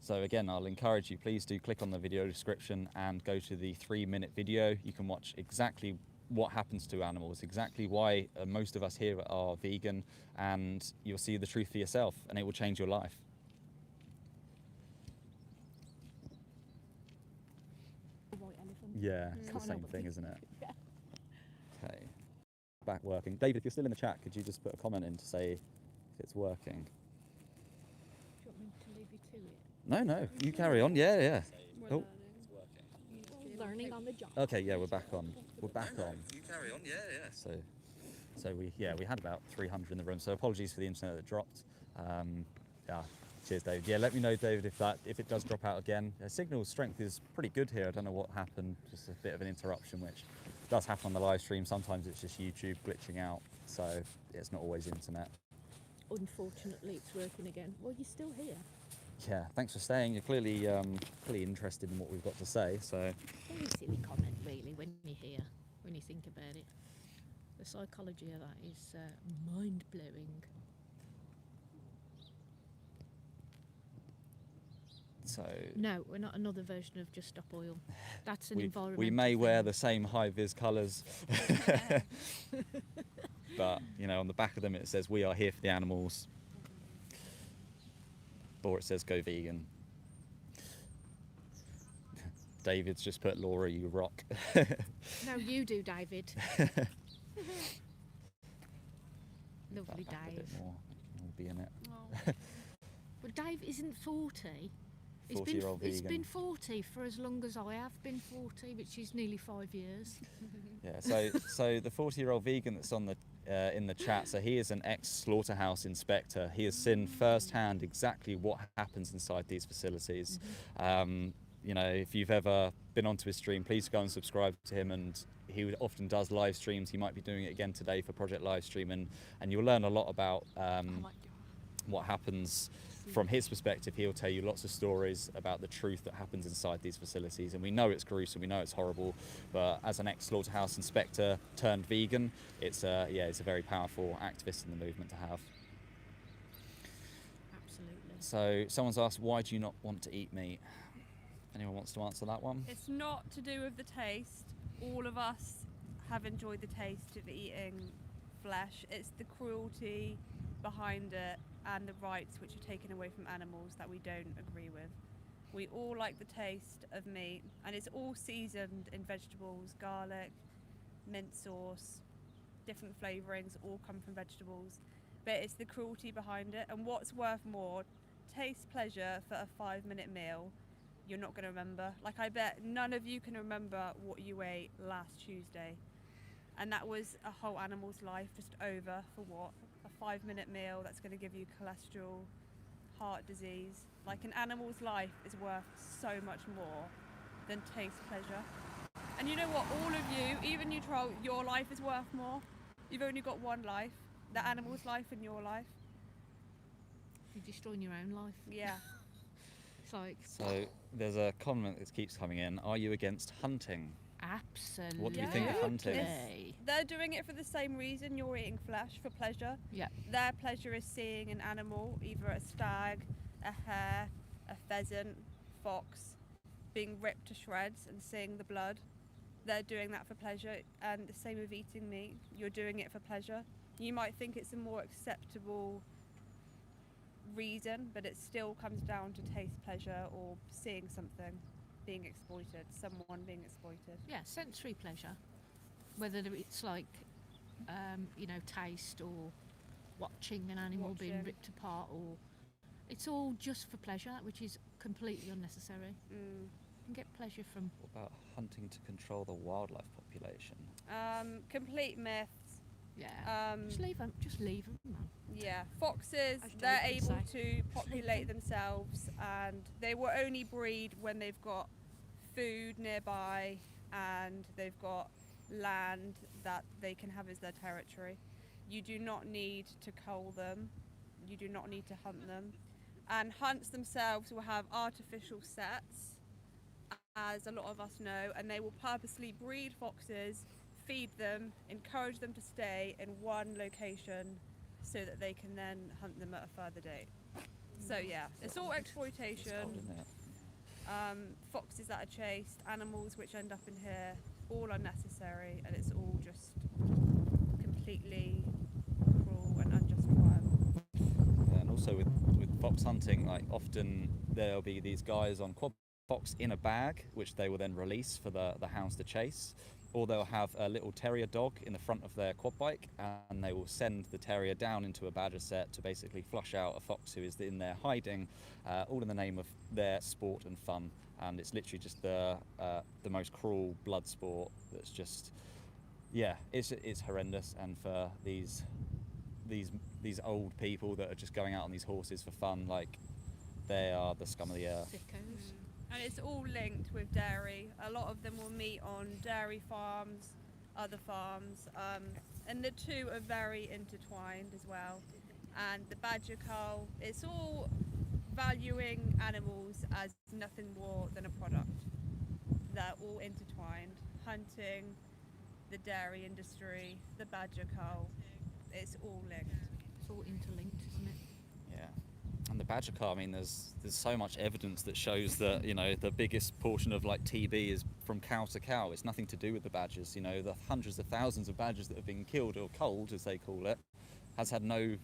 So again, I'll encourage you, please do click on the video description and go to the 3-minute video. You can watch exactly what happens to animals, exactly why most of us here are vegan, and you'll see the truth for yourself, and it will change your life. White elephant. Yeah, it's the Can't same help but thing, think- isn't it? Yeah. Okay. Back working. David, if you're still in the chat, could you just put a comment in to say if it's working? Do you want me to leave you to it? No, you carry on. Yeah. We're Oh. Learning on the job. Okay, yeah, we're back on. We're back on. You carry on. Yeah. So we had about 300 in the room. So apologies for the internet that dropped. Yeah. Cheers, David. Yeah, let me know, David, if it does drop out again. Signal strength is pretty good here. I don't know what happened. Just a bit of an interruption, which does happen on the live stream. Sometimes it's just YouTube glitching out, so it's not always internet. Unfortunately, it's working again. Well, you're still here. Yeah, thanks for staying. You're clearly interested in what we've got to say. So Very silly comment, really, when you hear, when you think about it. The psychology of that is mind-blowing. so No, we're not another version of Just Stop Oil. That's an environmental we may wear thing. the same high-vis colours, but you know, on the back of them it says "We are here for the animals," or it says "Go vegan." David's just put, "Laura, you rock." No, you do, David. Lovely Back a bit Dave. more, will be in it. Oh. Well, Dave isn't 40. 40-year-old It's vegan. been 40 for as long as I have been 40, which is nearly 5 years. Yeah, so the 40-year-old vegan that's on the in the chat, so he is an ex-slaughterhouse inspector. He has seen firsthand exactly what happens inside these facilities. You know, if you've ever been onto his stream, please go and subscribe to him. And he often does live streams. He might be doing it again today for Project Livestream, and you'll learn a lot about what happens from his perspective. He'll tell you lots of stories about the truth that happens inside these facilities, and we know it's gruesome, we know it's horrible, but as an ex-slaughterhouse inspector turned vegan, it's a very powerful activist in the movement to have. Absolutely. So someone's asked, why do you not want to eat meat? Anyone wants to answer that one? It's not to do with the taste. All of us have enjoyed the taste of eating flesh. It's the cruelty behind it and the rights which are taken away from animals that we don't agree with. We all like the taste of meat, and it's all seasoned in vegetables, garlic, mint sauce, different flavourings, all come from vegetables. But it's the cruelty behind it, and what's worth more, taste pleasure for a 5-minute meal, you're not going to remember. Like, I bet none of you can remember what you ate last Tuesday. And that was a whole animal's life just over for what? A 5-minute meal that's going to give you cholesterol, heart disease. Like, an animal's life is worth so much more than taste pleasure. And you know what? All of you, even you troll, your life is worth more. You've only got one life. The animal's life and your life. You're destroying your own life. Yeah. It's like, So there's a comment that keeps coming in. Are you against hunting? absolutely. What do you think of hunting? They're doing it for the same reason you're eating flesh, for pleasure. Yeah. Their pleasure is seeing an animal, either a stag, a hare, a pheasant, fox, being ripped to shreds and seeing the blood. They're doing that for pleasure, and the same with eating meat. You're doing it for pleasure. You might think it's a more acceptable reason, but it still comes down to taste pleasure or seeing something being exploited, someone being exploited. Yeah, sensory pleasure. Whether it's like, taste or watching an animal being Watching. ripped apart, or it's all just for pleasure, which is completely unnecessary. Mm. You can get pleasure from. What about hunting to control the wildlife population? Complete myths. Yeah. Just leave them, man. Yeah, foxes, As they're Jake would able to populate themselves, and they will only breed when they've got food nearby and they've got land that they can have as their territory. You do not need to cull them, you do not need to hunt them. And hunts themselves will have artificial sets, as a lot of us know, and they will purposely breed foxes, feed them, encourage them to stay in one location so that they can then hunt them at a further date. So yeah, it's all It's exploitation. cold, isn't it? Foxes that are chased, animals which end up in here, all unnecessary, and it's all just completely cruel and unjustifiable. Yeah, and also with fox hunting, like often there'll be these guys on quad fox in a bag, which they will then release for the hounds to chase. Or they'll have a little terrier dog in the front of their quad bike, and they will send the terrier down into a badger set to basically flush out a fox who is in there hiding, all in the name of their sport and fun. And it's literally just the most cruel blood sport that's just, yeah, it's horrendous. And for these old people that are just going out on these horses for fun, like, they are the scum of the earth. Sickos. And it's all linked with dairy. A lot of them will meet on dairy farms other farms, and the two are very intertwined as well. And the badger cull, it's all valuing animals as nothing more than a product. They're all intertwined. Hunting, the dairy industry, the badger cull, it's all linked. It's all interlinked, isn't it? Yeah. And the badger cull, I mean, there's so much evidence that shows that, you know, the biggest portion of like TB is from cow to cow. It's nothing to do with the badgers. You know, the hundreds of thousands of badgers that have been killed or culled, as they call it, has had no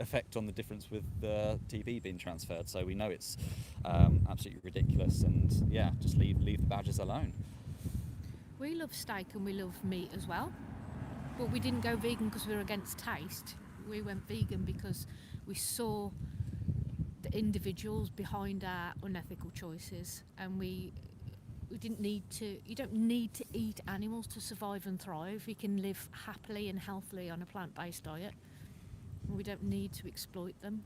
effect on the difference with the TB being transferred. So we know it's absolutely ridiculous. And yeah, just leave the badgers alone. We love steak and we love meat as well, but we didn't go vegan because we were against taste. We went vegan because we saw the individuals behind our unethical choices, and we didn't need to. You don't need to eat animals to survive and thrive. You can live happily and healthily on a plant-based diet. We don't need to exploit them.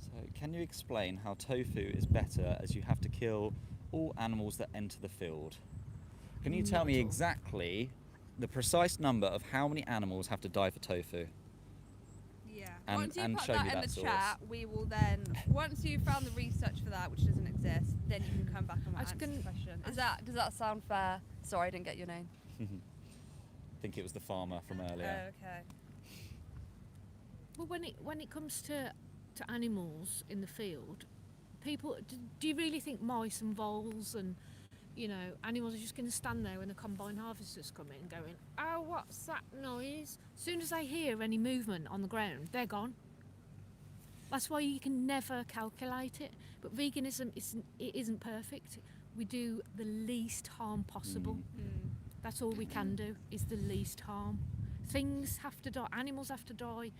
So can you explain how tofu is better, as you have to kill all animals that enter the field? Can you tell Not me at all. exactly the precise number of how many animals have to die for tofu? Yeah. And- Once you and put show that me in that the source. chat, we will then, once you've found the research for that, which doesn't exist, then you can come back and I was answer the gonna- question. Does that sound fair? Sorry, I didn't get your name. I think it was the farmer from earlier. Oh, okay. Well, when it comes to animals in the field, people, do you really think mice and voles and, you know, animals are just going to stand there when the combine harvesters come in going, oh, what's that noise? As soon as they hear any movement on the ground, they're gone. That's why you can never calculate it. But veganism isn't perfect. We do the least harm possible. That's all we can do, is the least harm. Things have to die, animals have to die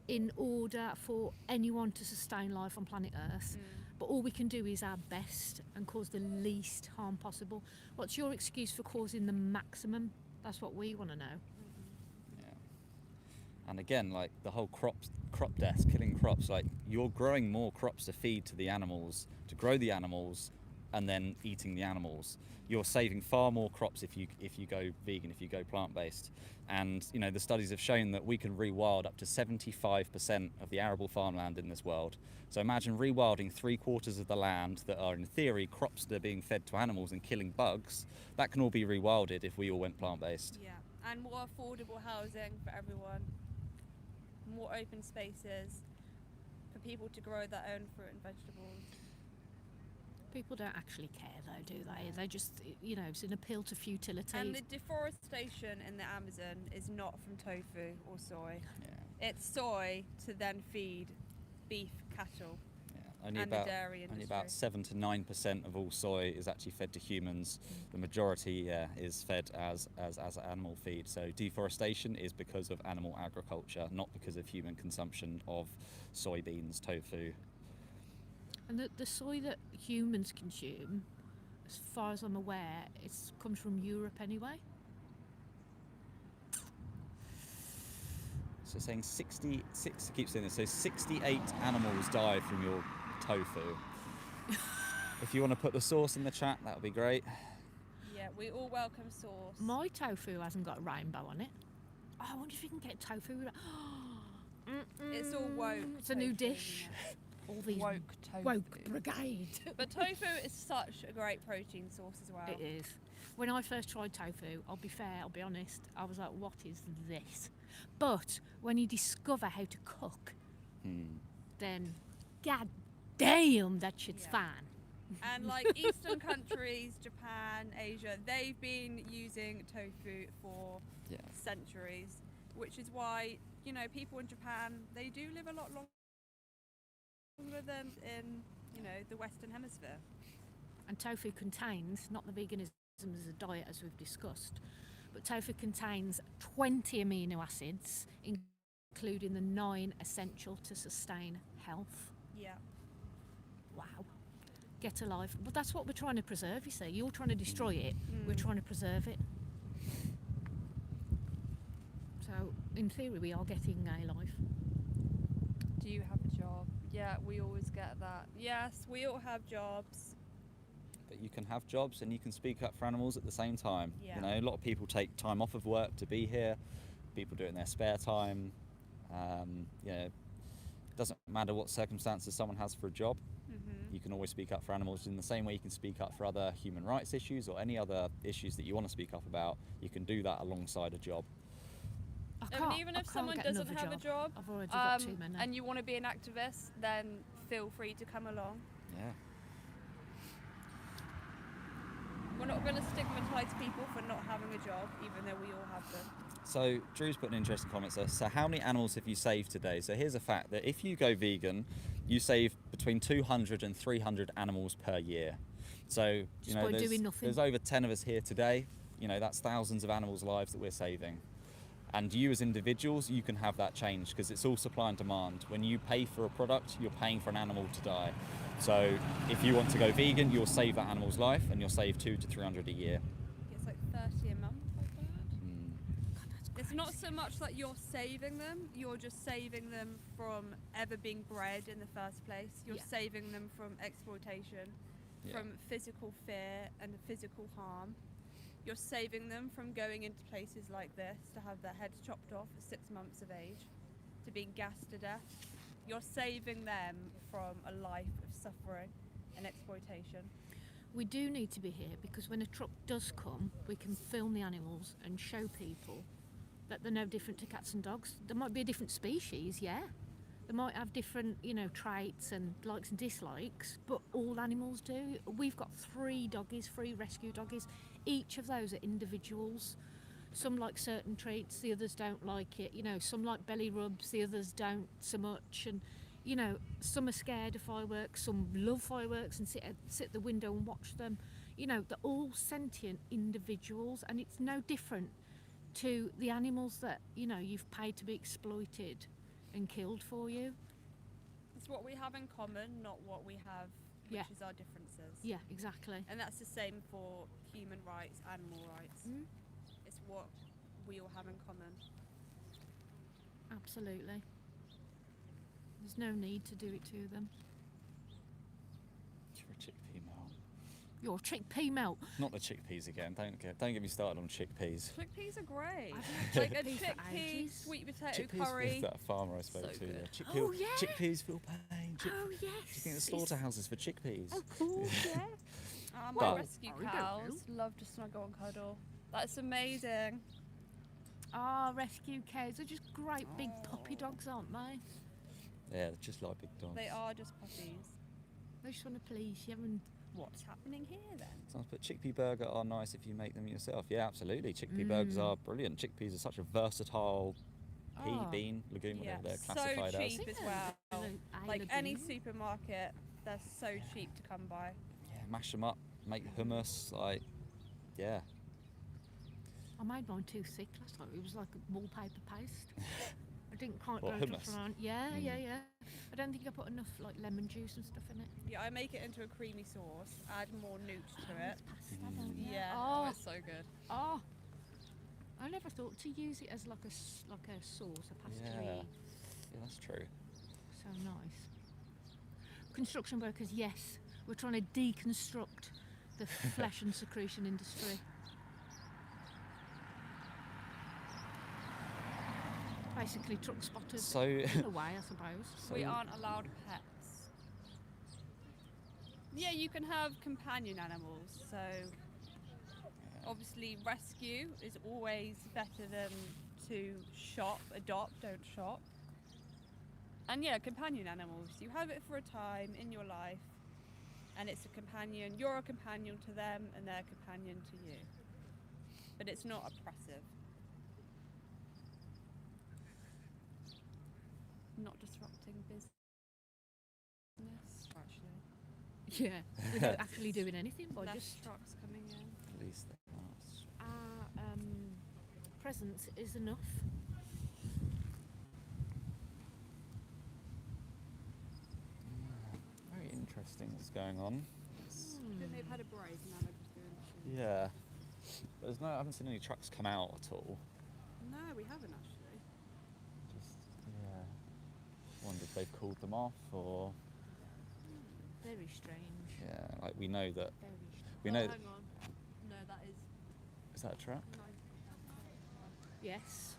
in order for anyone to sustain life on planet Earth. But all we can do is our best and cause the least harm possible. What's your excuse for causing the maximum? That's what we want to know. Yeah. And again, like the whole crop deaths, killing crops, like you're growing more crops to feed to the animals, to grow the animals, and then eating the animals. You're saving far more crops if you go vegan, if you go plant-based. And you know, the studies have shown that we can rewild up to 75% of the arable farmland in this world. So imagine rewilding 3/4 of the land that are in theory crops that are being fed to animals and killing bugs. That can all be rewilded if we all went plant-based. Yeah. And more affordable housing for everyone. More open spaces for people to grow their own fruit and vegetables. People don't actually care though, do they? They just, you know, it's an appeal to futility. And the deforestation in the Amazon is not from tofu or soy. Yeah. It's soy to then feed beef cattle. Yeah. Only And the dairy only industry. about 7 to 9% of all soy is actually fed to humans. The majority is fed as animal feed. So deforestation is because of animal agriculture, not because of human consumption of soybeans, tofu. And the soy that humans consume, as far as I'm aware, it comes from Europe anyway. So saying 66, keep saying this, so 68 animals die from your tofu. If you want to put the source in the chat, that would be great. Yeah, we all welcome sauce. My tofu hasn't got a rainbow on it. Oh, I wonder if you can get tofu with It's all woke. It's a new tofu, dish. yeah. All these Woke tofu. woke brigade. But tofu is such a great protein source as well. It is. When I first tried tofu, I'll be honest, I was like, what is this? But when you discover how to cook, then god damn, that shit's Yeah. fine. And like Eastern countries, Japan, Asia, they've been using tofu for Yeah. centuries, which is why, you know, people in Japan, they do live a lot longer than in, you know, the Western Hemisphere. And tofu contains, not the veganism as a diet as we've discussed, but tofu contains 20 amino acids, including the 9 essential to sustain health. Yeah. Wow. Get alive. But that's what we're trying to preserve, you see. You're trying to destroy it, we're trying to preserve it. So, in theory, we are getting a life. Do you have a job? Yeah, we always get that. Yes, we all have jobs. but you can have jobs and you can speak up for animals at the same time. Yeah. You know, a lot of people take time off of work to be here. People do it in their spare time. You know, it doesn't matter what circumstances someone has for a job. Mm-hmm. You can always speak up for animals in the same way you can speak up for other human rights issues or any other issues that you want to speak up about. You can do that alongside a job. And even if someone doesn't have a job, I've already got too many. and you want to be an activist, then feel free to come along. Yeah. We're not going to stigmatise people for not having a job, even though we all have them. So Drew's put an interesting comment there. So how many animals have you saved today? So here's a fact that if you go vegan, you save between 200 and 300 animals per year. So Just by doing nothing. there's over 10 of us here today. You know, that's thousands of animals' lives that we're saving. And you as individuals, you can have that change because it's all supply and demand. When you pay for a product, you're paying for an animal to die. So if you want to go vegan, you'll save that animal's life and you'll save 200 to 300 a year. It's like 30 a month, I've heard. God, that's It's not crazy. so much that you're saving them, you're just saving them from ever being bred in the first place. You're Yeah. saving them from exploitation, Yeah. from physical fear and physical harm. You're saving them from going into places like this to have their heads chopped off at 6 months of age, to being gassed to death. You're saving them from a life of suffering and exploitation. We do need to be here because when a truck does come, we can film the animals and show people that they're no different to cats and dogs. There might be a different species, yeah. They might have different, you know, traits and likes and dislikes, but all animals do. We've got 3 doggies, 3 rescue doggies. Each of those are individuals. Some like certain treats, the others don't like it. You know, some like belly rubs, the others don't so much. And, you know, some are scared of fireworks, some love fireworks and sit at the window and watch them. You know, they're all sentient individuals, and it's no different to the animals that, you know, you've paid to be exploited and killed for you. It's what we have in common, not what we have, which Yeah. is our differences. Yeah, exactly. And that's the same for human rights, animal rights. Mm, It's what we all have in common. absolutely. There's no need to do it to them. For a chickpea melt. Your chickpea melt. Not the chickpeas again. Don't get me started on chickpeas. Chickpeas are great. I've had Like a chickpea for chickpea ages. sweet potato Chickpeas curry. is that farmer I spoke So to. good. Yeah. Oh, yeah. Chickpeas feel pain. Oh yes. Do you think the slaughterhouses for chickpeas? Oh cool, yeah. My But- rescue I don't cows love to snuggle and cuddle. That's amazing. Ah, rescue cows are just great big puppy dogs, aren't they? Yeah, they're just like big dogs. They are just puppies. They just want to please you and What's happening here then? Someone's put chickpea burger are nice if you make them yourself. Yeah, absolutely. Chickpea burgers are brilliant. Chickpeas are such a versatile pea, Oh. bean, legume, Yeah, whatever they're so classified as. cheap as Yeah, well. a Like any legume. supermarket, they're so cheap to come by. Yeah, mash them up, make hummus, like, yeah. I made mine too thick last time. It was like a wallpaper paste. I didn't quite What, go hummus? just around. Yeah, Mm. yeah. I don't think I put enough like lemon juice and stuff in it. Yeah, I make it into a creamy sauce, add more newt to it. It's pasta, don't you? Yeah. Oh, it's so good. oh. I never thought to use it as like a sauce, a pasta. Yeah, that's true. So nice. Construction workers, yes. We're trying to deconstruct the flesh and secretion industry. Basically truck spotters. So, In a way, I suppose. We aren't allowed pets. Yeah, you can have companion animals. So obviously rescue is always better than to adopt, don't shop. And yeah, companion animals. You have it for a time in your life and it's a companion. You're a companion to them and they're a companion to you. But it's not oppressive. Not disrupting business, actually. Yeah. Without actually doing anything, by Less just trucks coming in. at least they're nice. our presence is enough. Very interesting what's going on. Then they've had a break and now they're just doing Yeah. There's I haven't seen any trucks come out at all. No, we haven't actually. Just, yeah. Wonder if they've called them off or. Very strange. Yeah, like we know that. Very strange. We know. Hang on. No, that is. Is that a truck? Yes.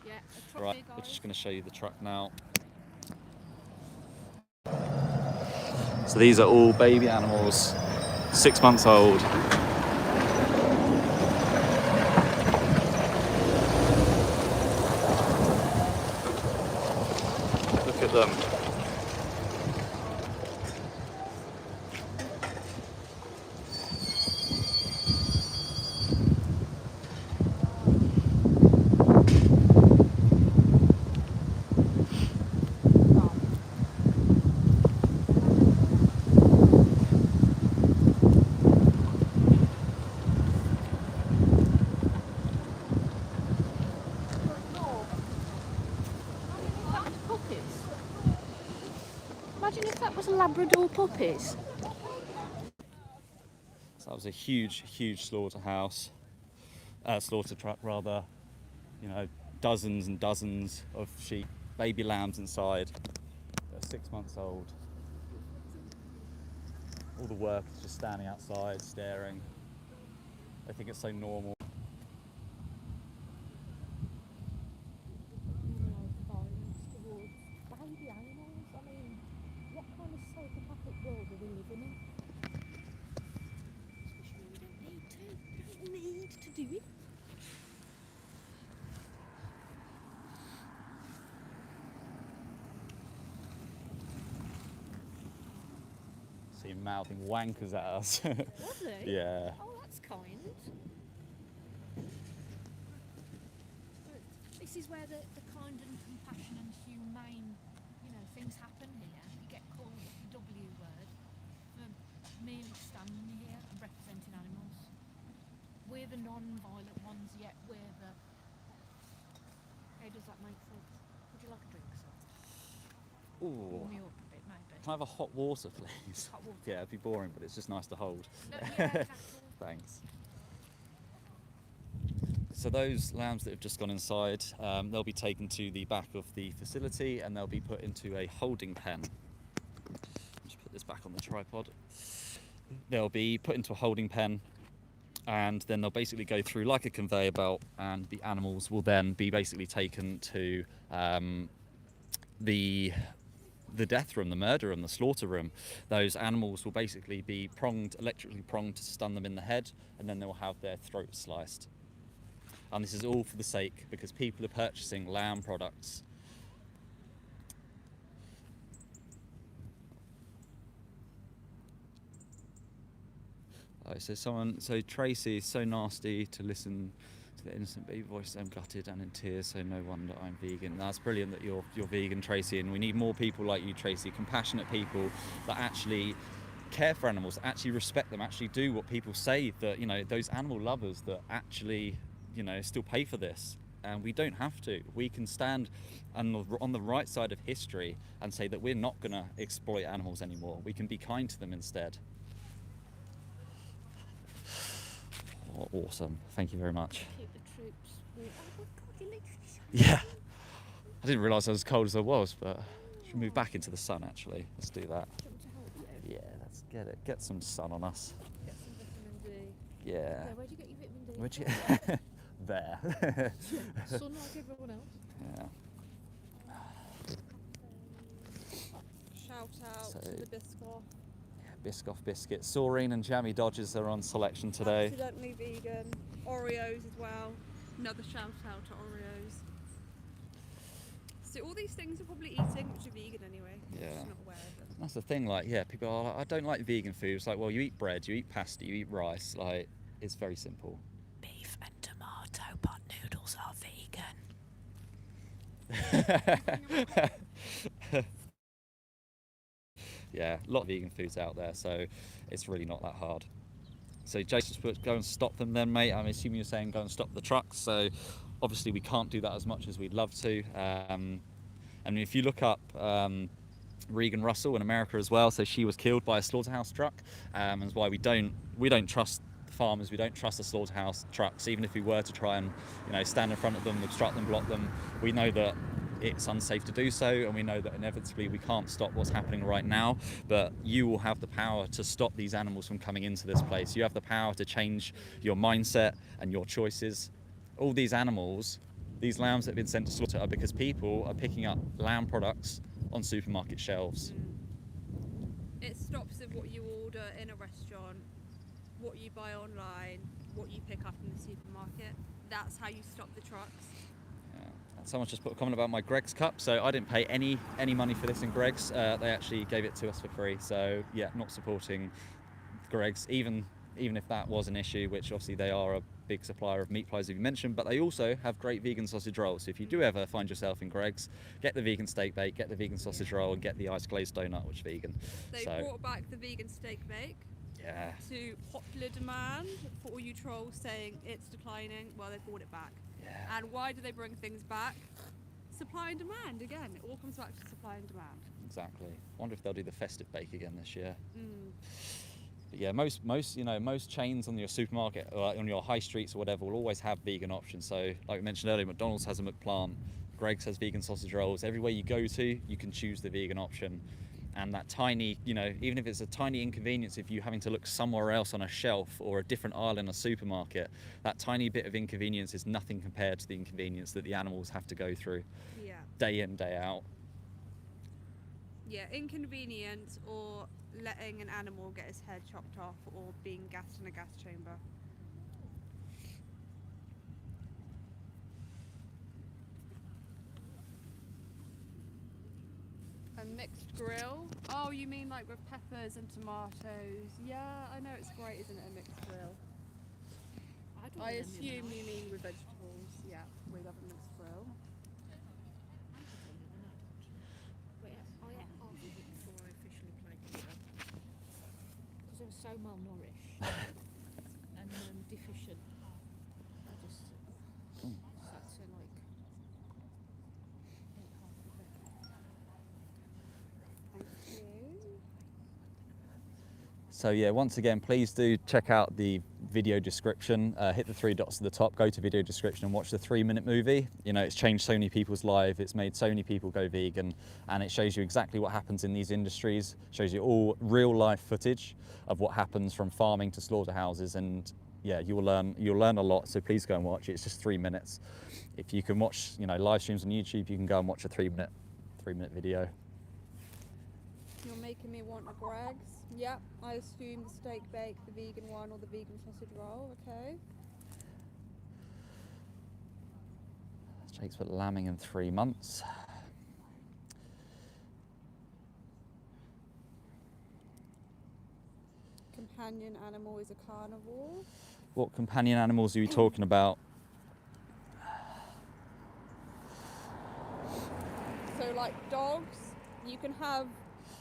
Yeah. A truck Right, here, we're guys. just going to show you the truck now. So these are all baby animals, 6 months old. Look at them. Puppies. Imagine if that was Labrador puppies. So that was a huge, huge slaughterhouse, slaughter truck rather. You know, dozens and dozens of sheep, baby lambs inside. They're 6 months old. All the workers just standing outside, staring. They think it's so normal. Violence towards baby animals. I mean, what kind of psychopathic world are we living in? Especially we don't need to do it. See him mouthing wankers at us. Was he? Yeah. Oh, that's kind. This is where the kind and compassion and humane, things happen here. You get called the W word for merely standing here and representing animals. We're the non-violent ones, yet we're the... How does that make sense? Would you like a drink, sir? Ooh. Warm you up a bit, maybe. Can I have a hot water, please? Hot water. Yeah, it'd be boring, but it's just nice to hold. No, yeah, exactly. Thanks. So those lambs that have just gone inside, they'll be taken to the back of the facility and they'll be put into a holding pen. Just put this back on the tripod. They'll be put into a holding pen and then they'll basically go through like a conveyor belt, and the animals will then be basically taken to the death room, the murder room, the slaughter room. Those animals will basically be electrically pronged to stun them in the head, and then they'll have their throats sliced. And this is all for the sake, because people are purchasing lamb products. So Tracy is so nasty to listen to the innocent baby voice. I'm gutted and in tears, so no wonder I'm vegan. That's brilliant that you're vegan, Tracy, and we need more people like you, Tracy, compassionate people that actually care for animals, actually respect them, actually do what people say, that, those animal lovers that actually, still pay for this. And we don't have to. We can stand on the right side of history and say that we're not going to exploit animals anymore. We can be kind to them instead. Oh, awesome. Thank you very much. Keep the troops warm. Oh my God, you literally... Yeah. I didn't realise I was as cold as I was, but I should move back into the sun, actually. Let's do that. Do you want to help you? Yeah, let's get it. Get some sun on us. Get some vitamin D. Yeah. Yeah, where'd you get your vitamin D? Where'd you... from? There. Sun like everyone else. Yeah. Shout out So- to the Biscoff. Biscoff biscuits. Saurine and Jammy Dodgers are on selection today. Accidentally vegan. Oreos as well. Another shout out to Oreos. So all these things are probably eating, which are vegan anyway. Yeah. Just not aware of them. That's the thing, people are like, I don't like vegan food. It's like, well, you eat bread, you eat pasta, you eat rice. Like, it's very simple. Beef and tomato pot noodles are vegan. Yeah, a lot of vegan foods out there, so it's really not that hard. So Jason's put, go and stop them then, mate. I'm assuming you're saying go and stop the trucks. So obviously we can't do that as much as we'd love to. And if you look up Regan Russell in America as well, so she was killed by a slaughterhouse truck, and that's why we don't trust the farmers, we don't trust the slaughterhouse trucks. Even if we were to try and stand in front of them, obstruct them, block them, we know that it's unsafe to do so, and we know that inevitably we can't stop what's happening right now, but you will have the power to stop these animals from coming into this place. You have the power to change your mindset and your choices. All these animals, these lambs that have been sent to slaughter, are because people are picking up lamb products on supermarket shelves. It stops with what you order in a restaurant, what you buy online, what you pick up in the supermarket. That's how you stop the trucks. Someone just put a comment about my Greggs cup. So I didn't pay any money for this in Greggs. They actually gave it to us for free. So yeah, not supporting Greggs, even if that was an issue, which obviously they are a big supplier of meat pies, as you mentioned, but they also have great vegan sausage rolls. So if you do ever find yourself in Greggs, get the vegan steak bake, get the vegan sausage roll, and get the ice glazed donut, which is vegan. They brought back the vegan steak bake. Yeah. To popular demand for all you trolls saying it's declining. Well, they brought it back. Yeah. And why do they bring things back? Supply and demand again. It all comes back to supply and demand. Exactly. I wonder if they'll do the festive bake again this year. Mm. But yeah, most chains on your supermarket or on your high streets or whatever will always have vegan options. So like we mentioned earlier, McDonald's has a McPlant, Greggs has vegan sausage rolls. Everywhere you go to, you can choose the vegan option. And that tiny, even if it's a tiny inconvenience, if you having to look somewhere else on a shelf or a different aisle in a supermarket, that tiny bit of inconvenience is nothing compared to the inconvenience that the animals have to go through day in, day out. Yeah, inconvenient, or letting an animal get his head chopped off, or being gassed in a gas chamber. A mixed grill? Oh, you mean like with peppers and tomatoes? Yeah, I know, it's great, isn't it, a mixed grill? I assume you mean with vegetables. Yeah, we love a mixed grill. I ate half of it before I officially played the show. Because I was so malnourished and deficient. I just had to like eat half of it. Thank you. So yeah, once again, please do check out the video description. Hit the 3 dots at the top, go to video description and watch the 3-minute movie. It's changed so many people's lives, it's made so many people go vegan, and it shows you exactly what happens in these industries, shows you all real life footage of what happens from farming to slaughterhouses, and yeah, you'll learn a lot, so please go and watch it. It's just 3 minutes. If you can watch live streams on YouTube, you can go and watch a 3-minute video. You're making me want a Greggs. Yep, I assume the steak bake, the vegan one, or the vegan sausage roll, okay. Jake's put lambing in 3 months. Companion animal is a carnivore. What companion animals are you talking about? So like dogs, you can have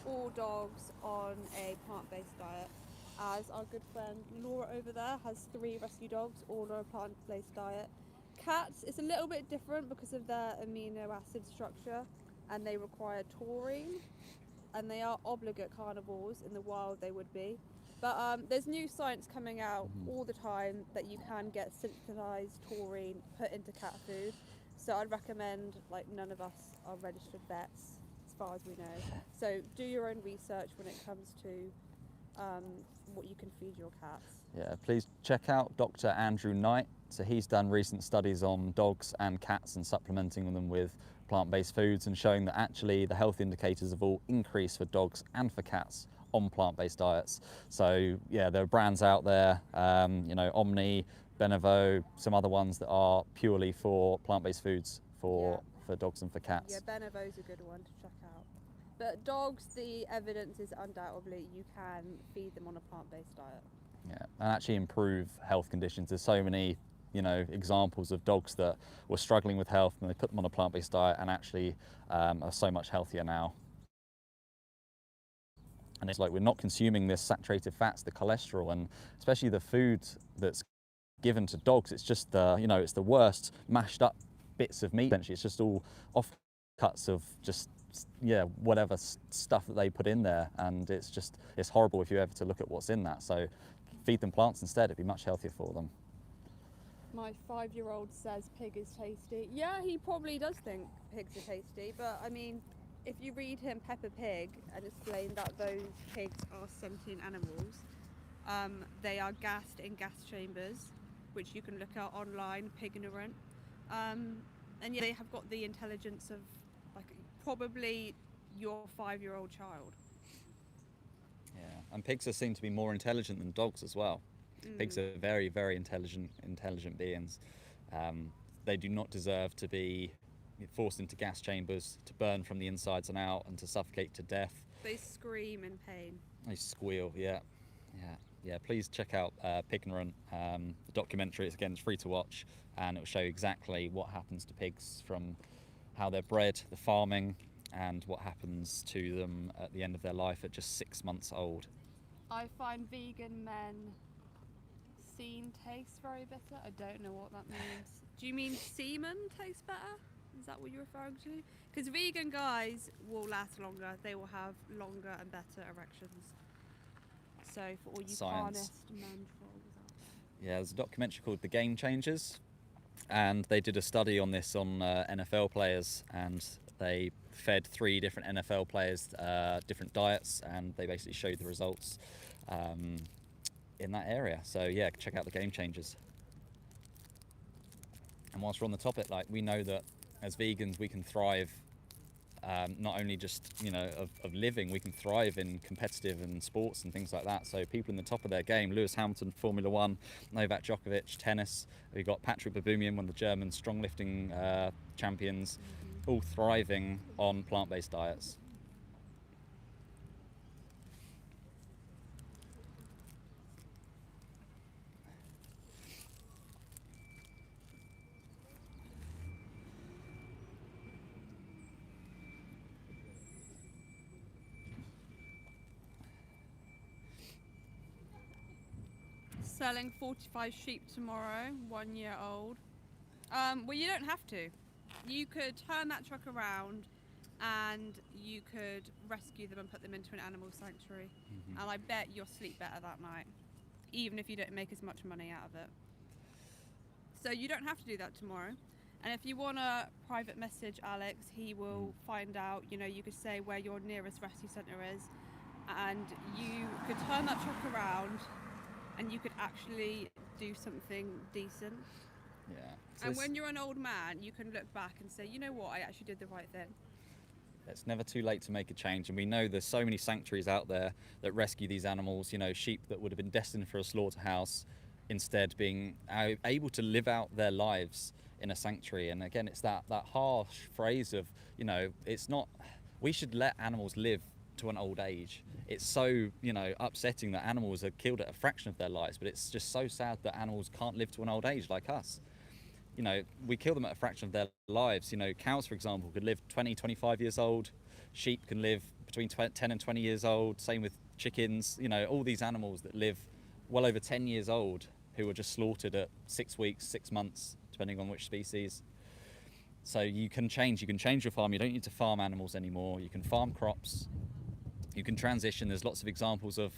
all dogs on a plant-based diet, as our good friend Laura over there has 3 rescue dogs, all on a plant-based diet. Cats, it's a little bit different because of their amino acid structure, and they require taurine, and they are obligate carnivores. In the wild they would be, but there's new science coming out all the time that you can get synthesized taurine put into cat food. So I'd recommend, like, none of us are registered vets as far as we know, so do your own research when it comes to what you can feed your cats. Yeah, please check out Dr. Andrew Knight. So he's done recent studies on dogs and cats and supplementing them with plant-based foods and showing that actually the health indicators have all increased for dogs and for cats on plant-based diets. So yeah, there are brands out there, Omni, Benevo, some other ones that are purely for plant-based foods for dogs and for cats. Yeah, Benevo's a good one to check out. But dogs, the evidence is undoubtedly you can feed them on a plant-based diet. Yeah, and actually improve health conditions. There's so many, examples of dogs that were struggling with health and they put them on a plant-based diet and actually are so much healthier now. And it's like we're not consuming this saturated fats, the cholesterol, and especially the food that's given to dogs. It's just it's the worst mashed up bits of meat. Essentially, it's just all offcuts of just whatever stuff that they put in there, and it's horrible if you ever to look at what's in that. So feed them plants instead. It'd be much healthier for them. My 5-year-old says pig is tasty. Yeah, he probably does think pigs are tasty, but I mean, if you read him Peppa Pig and explain that those pigs are sentient animals, they are gassed in gas chambers, which you can look at online, Pignorant. And yeah, they have got the intelligence of like probably your 5-year-old child. Yeah, and pigs are seen to be more intelligent than dogs as well. Pigs are very, very intelligent beings. They do not deserve to be forced into gas chambers, to burn from the insides and out, and to suffocate to death. They scream in pain. They squeal, yeah. Please check out Pignorant, the documentary. It's free to watch, and it will show you exactly what happens to pigs, from how they're bred, the farming, and what happens to them at the end of their life at just 6 months old. I find vegan men seen taste very bitter. I don't know what that means. Do you mean semen tastes better? Is that what you're referring to? Because vegan guys will last longer. They will have longer and better erections. So for all you Science. carnist men trolls out there. Yeah, there's a documentary called The Game Changers, and they did a study on this on NFL players, and they fed 3 different NFL players different diets, and they basically showed the results in that area. So yeah, check out The Game Changers. And whilst we're on the topic, like, we know that as vegans we can thrive, not only just of living, we can thrive in competitive and sports and things like that. So people in the top of their game, Lewis Hamilton, Formula 1, Novak Djokovic, tennis, we've got Patrick Baboumian, one of the German stronglifting champions, all thriving on plant-based diets. Selling 45 sheep tomorrow, 1 year old. Well, you don't have to. You could turn that truck around and you could rescue them and put them into an animal sanctuary. And I bet you'll sleep better that night, even if you don't make as much money out of it. So you don't have to do that tomorrow. And if you want to private message Alex, he will find out. You could say where your nearest rescue centre is, and you could turn that truck around and you could actually do something decent. Yeah. So And when you're an old man, you can look back and say, you know what, I actually did the right thing. it's never too late to make a change, and we know there's so many sanctuaries out there that rescue these animals, sheep that would have been destined for a slaughterhouse, instead being able to live out their lives in a sanctuary. And again, it's that harsh phrase of, it's not, we should let animals live to an old age. It's so upsetting that animals are killed at a fraction of their lives, but it's just so sad that animals can't live to an old age like us. We kill them at a fraction of their lives. Cows, for example, could live 20-25 years old. Sheep can live between 10 and 20 years old. Same with chickens. All these animals that live well over 10 years old, who were just slaughtered at 6 weeks, 6 months, depending on which species. So you can change your farm. You don't need to farm animals anymore. You can farm crops. You can transition. There's lots of examples of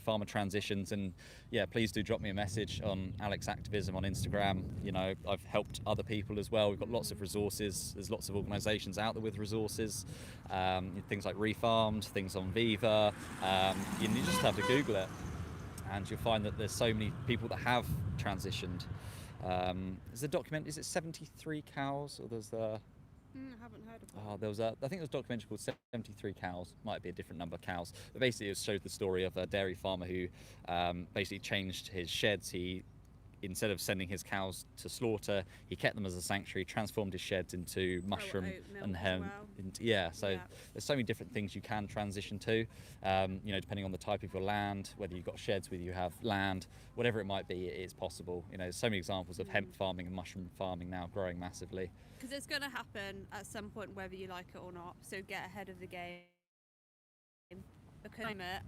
farmer transitions, and yeah, please do drop me a message on Alex Activism on Instagram. I've helped other people as well. We've got lots of resources. There's lots of organisations out there with resources, things like Refarmed, things on Viva. You just have to Google it, and you'll find that there's so many people that have transitioned. There's a document. Is it 73 cows, or there's the? I haven't heard of that. I think there was a documentary called 73 Cows, might be a different number of cows, but basically it showed the story of a dairy farmer who basically changed his sheds. He, instead of sending his cows to slaughter, he kept them as a sanctuary, transformed his sheds into mushroom oat milk and as hemp. well. So there's so many different things you can transition to, depending on the type of your land, whether you've got sheds, whether you have land, whatever it might be, it is possible. There's so many examples of hemp farming and mushroom farming now growing massively. Because it's going to happen at some point, whether you like it or not. So get ahead of the game. The climate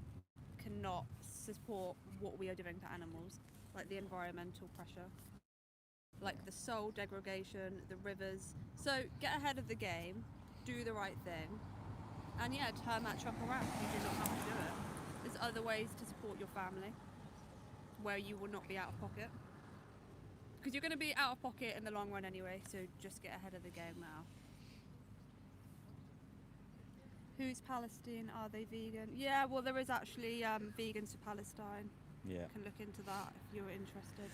cannot support what we are doing to animals, like the environmental pressure, like the soil degradation, the rivers. So get ahead of the game, do the right thing, and yeah, turn that truck around. You do not have to do it. There's other ways to support your family where you will not be out of pocket. Because you're going to be out of pocket in the long run anyway, so just get ahead of the game now. Who's Palestine? Are they vegan? Yeah, well, there is actually vegans for Palestine. Yeah. You can look into that if you're interested.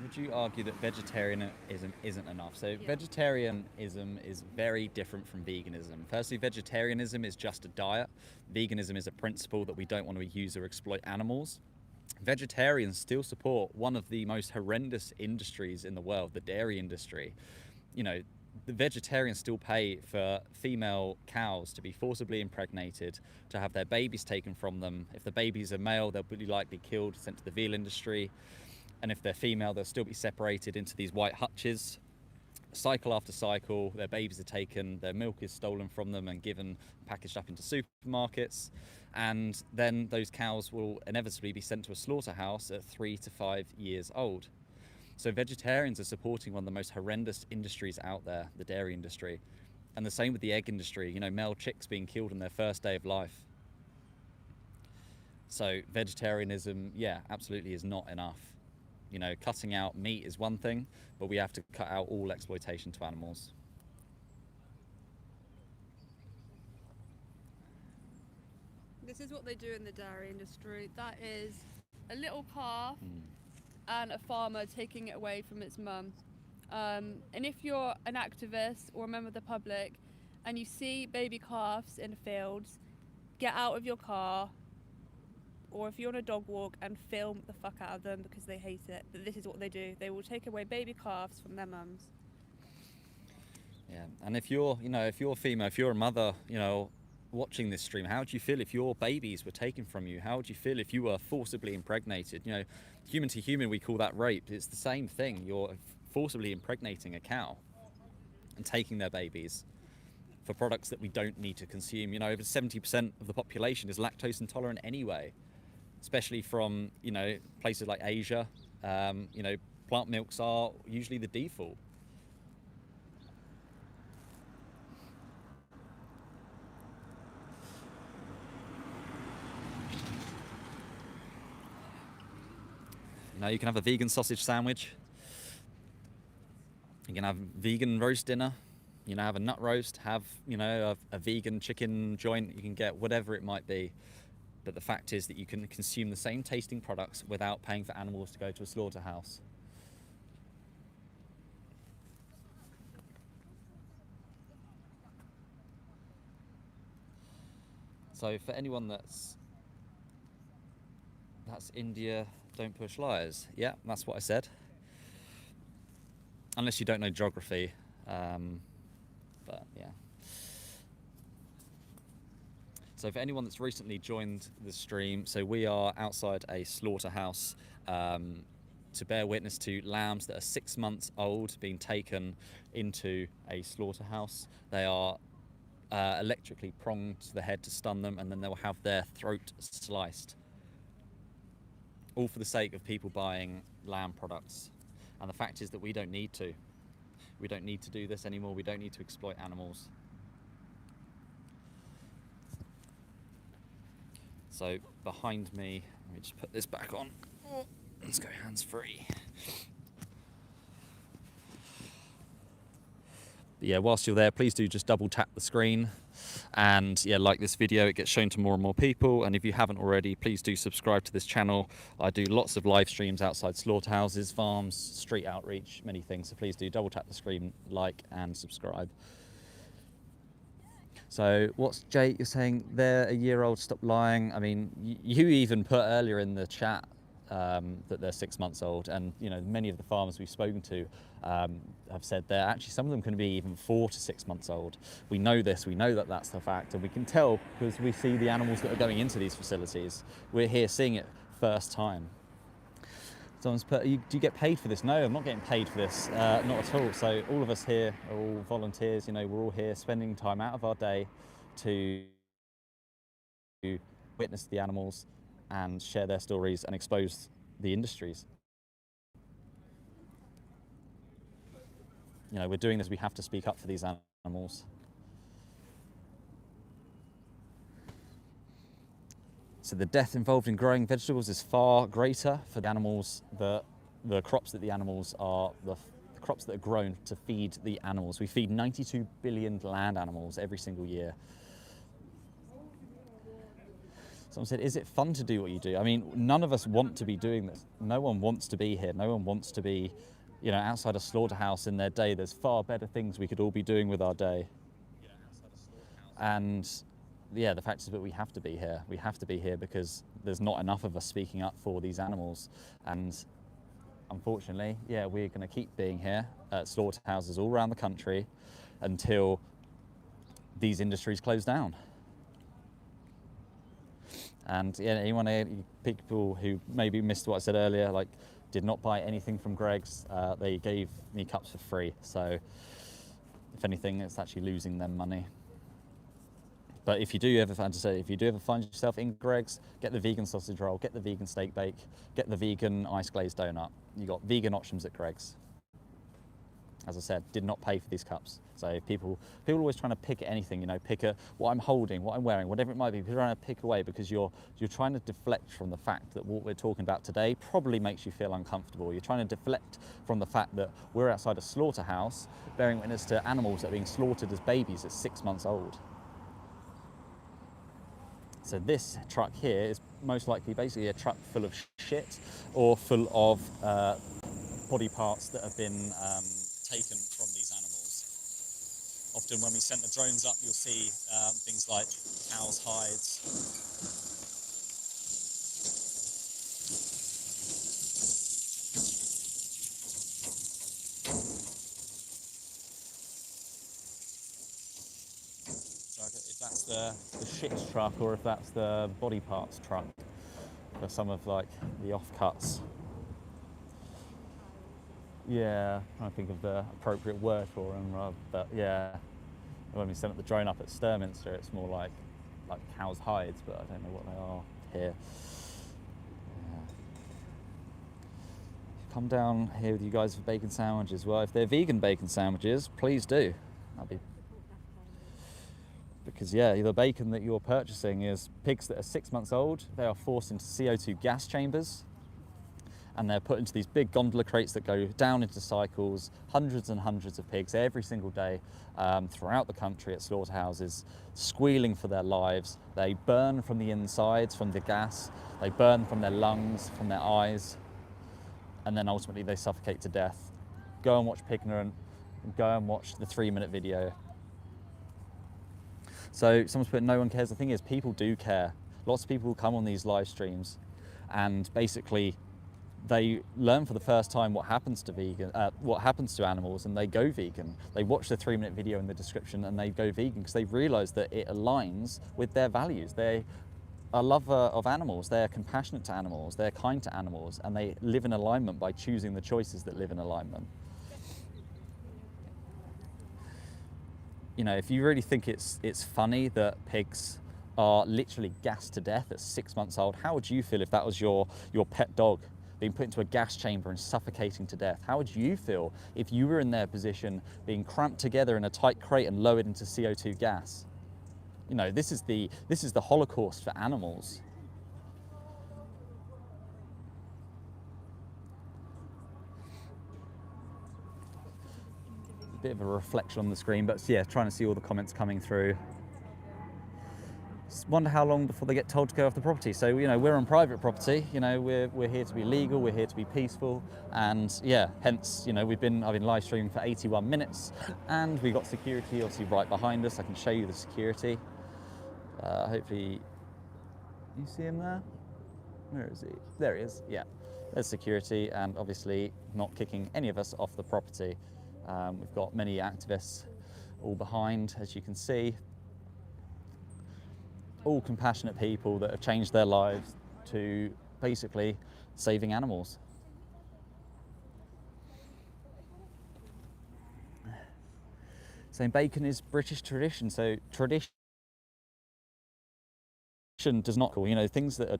Would you argue that vegetarianism isn't enough? So Yeah. vegetarianism is very different from veganism. Firstly, vegetarianism is just a diet. Veganism is a principle that we don't want to use or exploit animals. Vegetarians still support one of the most horrendous industries in the world, the dairy industry. You know, the vegetarians still pay for female cows to be forcibly impregnated, to have their babies taken from them. If the babies are male, they'll be likely killed, sent to the veal industry. And if they're female, they'll still be separated into these white hutches. Cycle after cycle, their babies are taken, their milk is stolen from them and given, packaged up into supermarkets. And then those cows will inevitably be sent to a slaughterhouse at 3 to 5 years old. So vegetarians are supporting one of the most horrendous industries out there, the dairy industry. And the same with the egg industry, you know, male chicks being killed on their first day of life. So vegetarianism, yeah, absolutely is not enough. You know, cutting out meat is one thing, but we have to cut out all exploitation to animals. This is what they do in the dairy industry. That is a little calf and a farmer taking it away from its mum. And if you're an activist or a member of the public and you see baby calves in fields, get out of your car, or if you're on a dog walk, and film the fuck out of them because they hate it. But this is what they do. They will take away baby calves from their mums. Yeah, and if you're, you know, if you're female, if you're a mother, you know, watching this stream, how would you feel if your babies were taken from you? How would you feel if you were forcibly impregnated? You know, human to human, we call that rape. It's the same thing. You're forcibly impregnating a cow and taking their babies for products that we don't need to consume. You know, over 70% of the population is lactose intolerant anyway, especially from, you know, places like Asia. You know, plant milks are usually the default. Now you can have a vegan sausage sandwich. You can have vegan roast dinner. You know, have a nut roast. Have, you know, a vegan chicken joint. You can get whatever it might be. But the fact is that you can consume the same tasting products without paying for animals to go to a slaughterhouse. So for anyone that's India, don't push liars. Yeah, that's what I said. Unless you don't know geography, but yeah. So for anyone that's recently joined the stream, so we are outside a slaughterhouse to bear witness to lambs that are 6 months old being taken into a slaughterhouse. They are electrically pronged to the head to stun them, and then they'll have their throat sliced. All for the sake of people buying lamb products. And the fact is that we don't need to. We don't need to do this anymore. We don't need to exploit animals. So behind me, let me just put this back on. Let's go hands free. But yeah, whilst you're there, please do just double tap the screen and yeah, like this video. It gets shown to more and more people, and if you haven't already, please do subscribe to this channel. I do lots of live streams outside slaughterhouses, farms, street outreach, many things, so please do double tap the screen, like and subscribe. So what's Jake, you're saying they're a year old, stop lying. I mean, you even put earlier in the chat that they're 6 months old, and you know, many of the farmers we've spoken to have said they're actually, some of them can be even 4 to 6 months old. We know this, we know that that's the fact, and we can tell because we see the animals that are going into these facilities. We're here seeing it first time. Someone's put, do you get paid for this? No, I'm not getting paid for this, not at all. So all of us here are all volunteers, you know, we're all here spending time out of our day to witness the animals and share their stories and expose the industries. You know, we're doing this, we have to speak up for these animals. So the death involved in growing vegetables is far greater for the animals that the crops that the animals are, the crops that are grown to feed the animals. We feed 92 billion land animals every single year. Someone said, is it fun to do what you do? I mean, none of us want to be doing this. No one wants to be here. No one wants to be, outside a slaughterhouse in their day. There's far better things we could all be doing with our day. And yeah, the fact is that we have to be here. We have to be here because there's not enough of us speaking up for these animals. And unfortunately, yeah, we're going to keep being here at slaughterhouses all around the country until these industries close down. And yeah, people who maybe missed what I said earlier, like did not buy anything from Greggs, they gave me cups for free. So if anything, it's actually losing them money. But if you do ever find yourself in Greggs, get the vegan sausage roll, get the vegan steak bake, get the vegan ice glazed donut. You got vegan options at Greggs. As I said, did not pay for these cups. So people are always trying to pick at anything, pick at what I'm holding, what I'm wearing, whatever it might be. People are trying to pick away because you're trying to deflect from the fact that what we're talking about today probably makes you feel uncomfortable. You're trying to deflect from the fact that we're outside a slaughterhouse, bearing witness to animals that are being slaughtered as babies at 6 months old. So this truck here is most likely basically a truck full of shit or full of body parts that have been taken from these animals. Often when we send the drones up, you'll see things like cows' hides. So if that's the shit truck or if that's the body parts truck for some of like the offcuts. Yeah, I'm trying to think of the appropriate word for them, but yeah, when we sent the drone up at Sturminster, it's more like cow's hides, but I don't know what they are here. Yeah. Come down here with you guys for bacon sandwiches. Well, if they're vegan bacon sandwiches, please do. Because yeah, the bacon that you're purchasing is pigs that are 6 months old. They are forced into CO2 gas chambers. And they're put into these big gondola crates that go down into cycles, hundreds and hundreds of pigs every single day throughout the country at slaughterhouses, squealing for their lives. They burn from the insides, from the gas, they burn from their lungs, from their eyes, and then ultimately they suffocate to death. Go and watch Pignorant, go and watch the 3-minute video. So someone's put, no one cares. The thing is, people do care. Lots of people come on these live streams and basically they learn for the first time what happens to animals, and they go vegan. They watch the 3-minute video in the description and they go vegan because they realise that it aligns with their values. They are a lover of animals, they're compassionate to animals, they're kind to animals, and they live in alignment by choosing the choices that live in alignment. If you really think it's funny that pigs are literally gassed to death at 6 months old, how would you feel if that was your pet dog being put into a gas chamber and suffocating to death? How would you feel if you were in their position, being cramped together in a tight crate and lowered into CO2 gas? This is the Holocaust for animals. A bit of a reflection on the screen, but yeah, trying to see all the comments coming through. Wonder how long before they get told to go off the property. So we're on private property. We're here to be legal. We're here to be peaceful, and yeah, hence I've been live streaming for 81 minutes, and we got security obviously right behind us. I can show you the security. Hopefully, you see him there. Where is he? There he is. Yeah, there's security, and obviously not kicking any of us off the property. We've got many activists all behind, as you can see. All compassionate people that have changed their lives to basically saving animals. Saying bacon is British tradition, so tradition does not call, things that are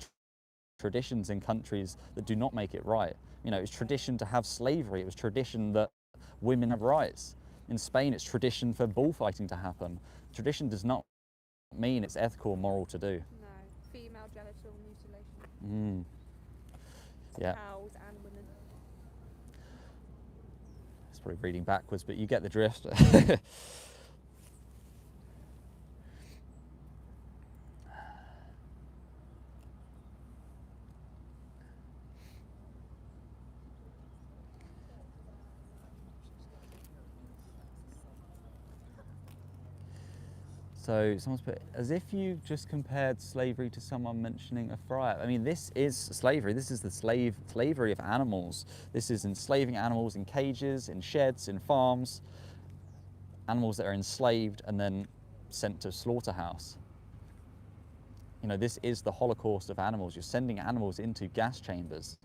traditions in countries that do not make it right. It's tradition to have slavery, it was tradition that women have rights. In Spain, it's tradition for bullfighting to happen. Tradition does not mean it's ethical or moral to do. No, female genital mutilation. Yeah. Cows and women. probably reading backwards, but you get the drift. So someone's put, as if you just compared slavery to someone mentioning a fry-up. I mean, this is slavery. This is the slavery of animals. This is enslaving animals in cages, in sheds, in farms. Animals that are enslaved and then sent to slaughterhouse. You know, this is the Holocaust of animals. You're sending animals into gas chambers.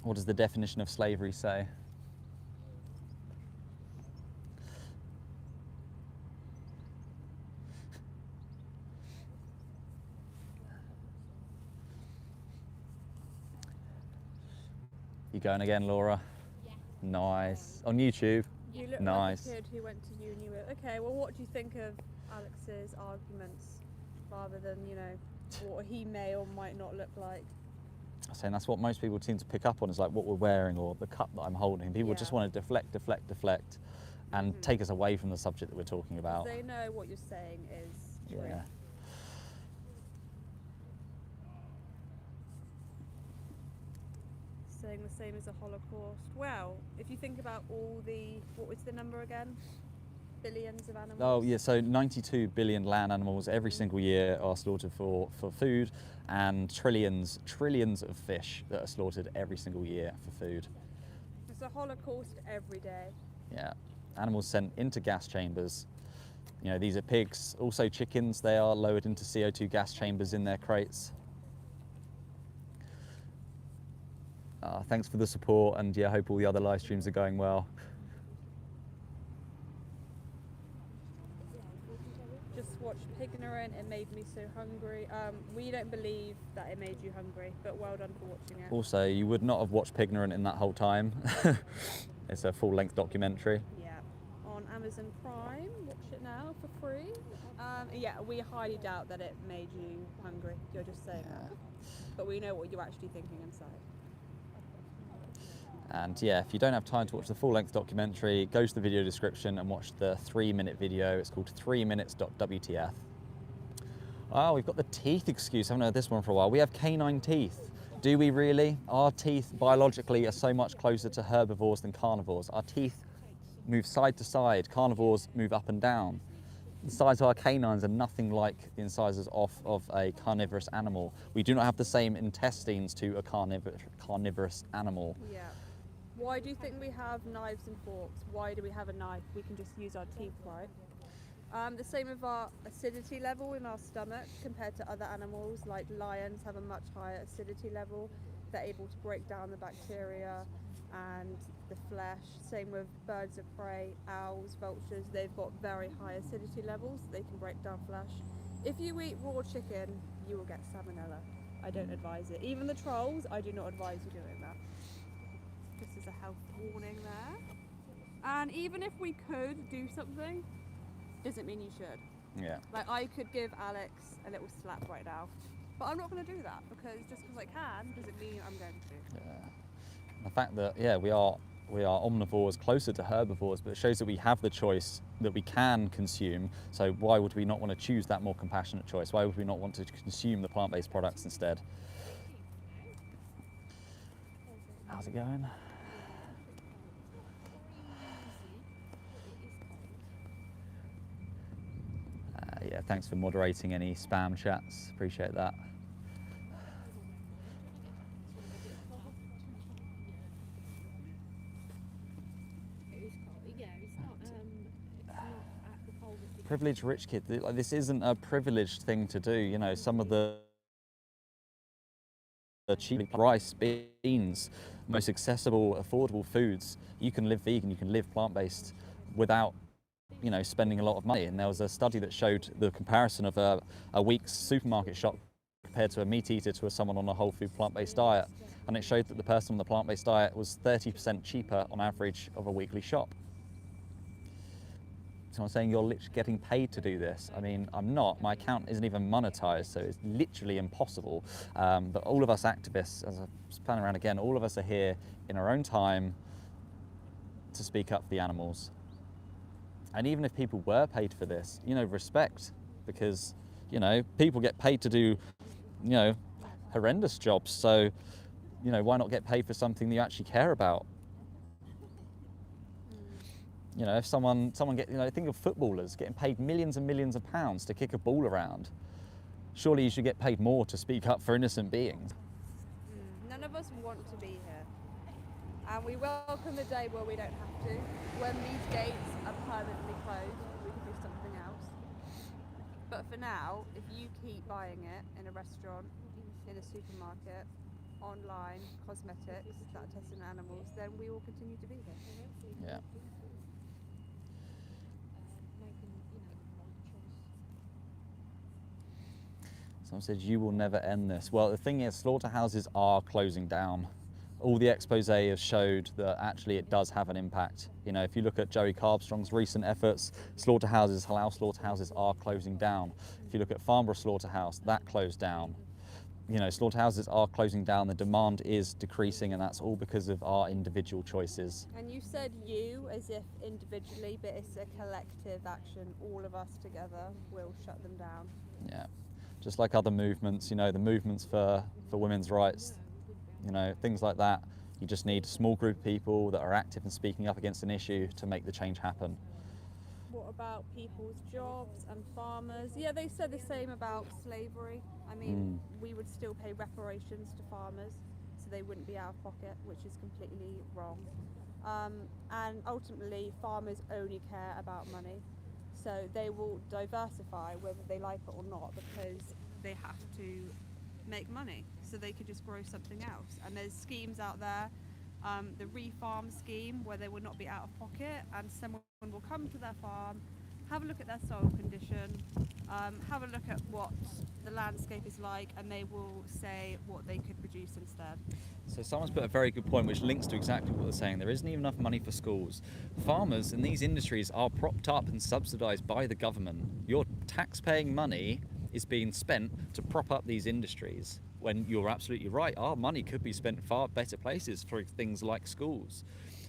What does the definition of slavery say? You going again, Laura? Yeah. Nice. On YouTube? You look Nice. like a kid who went to uni with. Okay, well, what do you think of Alex's arguments, rather than, you know, what he may or might not look like? I'm saying that's what most people seem to pick up on, is like what we're wearing or the cup that I'm holding. People just Yeah. want to deflect, and take us away from the subject that we're talking about. They know what you're saying is true. Yeah. Saying the same as a Holocaust. Well, if you think about all the, what was the number again? Billions of animals. Oh yeah, so 92 billion land animals every single year are slaughtered for food, and trillions of fish that are slaughtered every single year for food. It's a Holocaust every day. Yeah, animals sent into gas chambers. You know, these are pigs, also chickens. They are lowered into CO2 gas chambers in their crates. Thanks for the support, and yeah, I hope all the other live streams are going well. Just watched Pignorant, it made me so hungry. We don't believe that it made you hungry, but well done for watching it. Also, you would not have watched Pignorant in that whole time. It's a full-length documentary. Yeah, on Amazon Prime, watch it now for free. Yeah, we highly doubt that it made you hungry. You're just saying that. But we know what you're actually thinking inside. And yeah, if you don't have time to watch the full-length documentary, go to the video description and watch the 3-minute video. It's called 3minutes.wtf. Oh, we've got the teeth excuse. I haven't heard this one for a while. We have canine teeth. Do we really? Our teeth biologically are so much closer to herbivores than carnivores. Our teeth move side to side. Carnivores move up and down. The size of our canines are nothing like the incisors of a carnivorous animal. We do not have the same intestines to a carnivorous animal. Yeah. Why do you think we have knives and forks? Why do we have a knife? We can just use our teeth, right? The same with our acidity level in our stomach compared to other animals, like lions have a much higher acidity level. They're able to break down the bacteria and the flesh. Same with birds of prey, owls, vultures. They've got very high acidity levels. They can break down flesh. If you eat raw chicken, you will get salmonella. I don't advise it. Even the trolls, I do not advise you doing that. This is a health warning there. And even if we could do something, doesn't mean you should. Yeah. Like, I could give Alex a little slap right now, but I'm not going to do that, because just because I can doesn't mean I'm going to. Yeah. The fact that, yeah, we are omnivores, closer to herbivores, but it shows that we have the choice that we can consume. So why would we not want to choose that more compassionate choice? Why would we not want to consume the plant-based products instead? How's it going? Yeah, thanks for moderating any spam chats. Appreciate that. Privileged rich kid. Like, this isn't a privileged thing to do. You know, some of the cheap rice, beans, most accessible, affordable foods. You can live vegan, you can live plant-based without, you know, spending a lot of money. And there was a study that showed the comparison of a week's supermarket shop compared to a meat eater to someone on a whole food plant-based diet. And it showed that the person on the plant-based diet was 30% cheaper on average of a weekly shop. Someone saying you're literally getting paid to do this. I mean, I'm not. My account isn't even monetized, so it's literally impossible. But all of us activists, as I was planning around again, all of us are here in our own time to speak up for the animals. And even if people were paid for this, you know, respect, because, you know, people get paid to do, you know, horrendous jobs. So, you know, why not get paid for something that you actually care about? You know, if someone get, you know, think of footballers getting paid millions and millions of pounds to kick a ball around. Surely you should get paid more to speak up for innocent beings. None of us want to be here. And we welcome the day where we don't have to. When these gates are permanently closed, we can do something else. But for now, if you keep buying it in a restaurant, in a supermarket, online, cosmetics that are testing animals, then we will continue to be here. Yeah. Someone said, you will never end this. Well, the thing is, slaughterhouses are closing down. All the expose has showed that actually it does have an impact. You know, if you look at Joey Carbstrong's recent efforts, slaughterhouses, halal slaughterhouses are closing down. If you look at Farnborough Slaughterhouse, that closed down. You know, slaughterhouses are closing down, the demand is decreasing, and that's all because of our individual choices. And you said you as if individually, but it's a collective action. All of us together will shut them down. Yeah, just like other movements, you know, the movements for women's rights, you know, things like that. You just need a small group of people that are active and speaking up against an issue to make the change happen. What about people's jobs and farmers? Yeah, they said the same about slavery. I mean, we would still pay reparations to farmers, so they wouldn't be out of pocket, which is completely wrong. And ultimately, farmers only care about money. So they will diversify whether they like it or not, because they have to make money. So they could just grow something else. And there's schemes out there, the refarm scheme, where they will not be out of pocket, and someone will come to their farm, have a look at their soil condition, have a look at what the landscape is like, and they will say what they could produce instead. So someone's put a very good point which links to exactly what they're saying. There isn't even enough money for schools. Farmers in these industries are propped up and subsidised by the government. Your tax-paying money is being spent to prop up these industries, when you're absolutely right, our money could be spent in far better places for things like schools.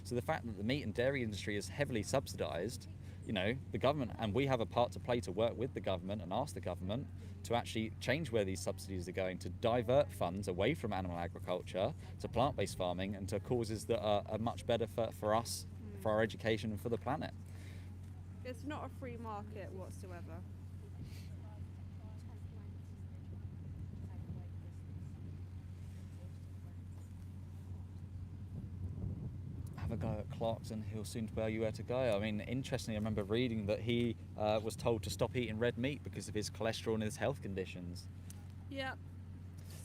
So the fact that the meat and dairy industry is heavily subsidised, you know, the government, and we have a part to play to work with the government and ask the government to actually change where these subsidies are going, to divert funds away from animal agriculture to plant-based farming and to causes that are much better for us, for our education and for the planet. It's not a free market whatsoever. Have a go at Clarkson, he'll soon tell you where to go. I mean, interestingly, I remember reading that he was told to stop eating red meat because of his cholesterol and his health conditions. Yeah,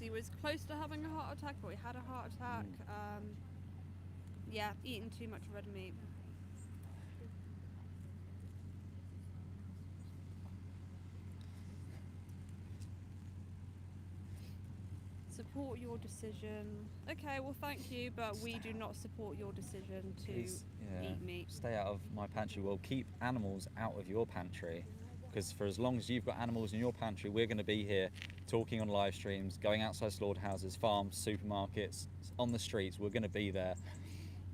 he was close to having a heart attack, or he had a heart attack. Yeah, eating too much red meat. Support your decision. Okay, well, thank you, but we do not support your decision to Please, eat meat. Stay out of my pantry. Well, keep animals out of your pantry, because for as long as you've got animals in your pantry, we're going to be here talking on live streams, going outside slaughterhouses, farms, supermarkets, on the streets. We're going to be there.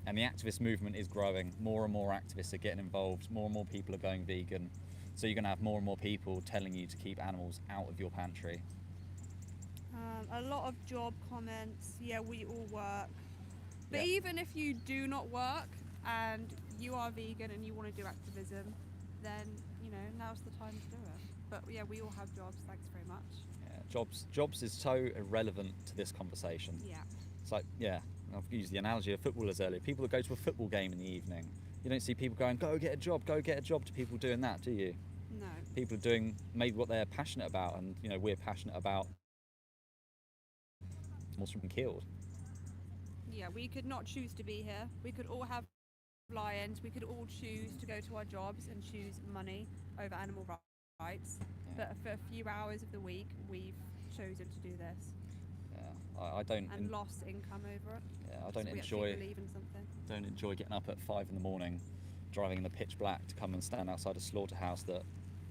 And the activist movement is growing. More and more activists are getting involved. More and more people are going vegan. So you're going to have more and more people telling you to keep animals out of your pantry. A lot of job comments. Yeah, we all work. But Yeah. even if you do not work and you are vegan and you want to do activism, then, you know, now's the time to do it. But yeah, we all have jobs. Thanks very much. Yeah, jobs is so irrelevant to this conversation. Yeah. It's like, yeah, I've used the analogy of footballers earlier. People that go to a football game in the evening, you don't see people going, go get a job to people doing that, do you? No. People are doing maybe what they're passionate about, and, you know, we're passionate about animals from being killed. Yeah, we could not choose to be here. We could all have lions. We could all choose to go to our jobs and choose money over animal rights. Yeah. But for a few hours of the week, we've chosen to do this Yeah, I don't. and lost income over it. Yeah, I So don't we enjoy. actually believe in something. Don't enjoy getting up at 5 in the morning driving in the pitch black to come and stand outside a slaughterhouse that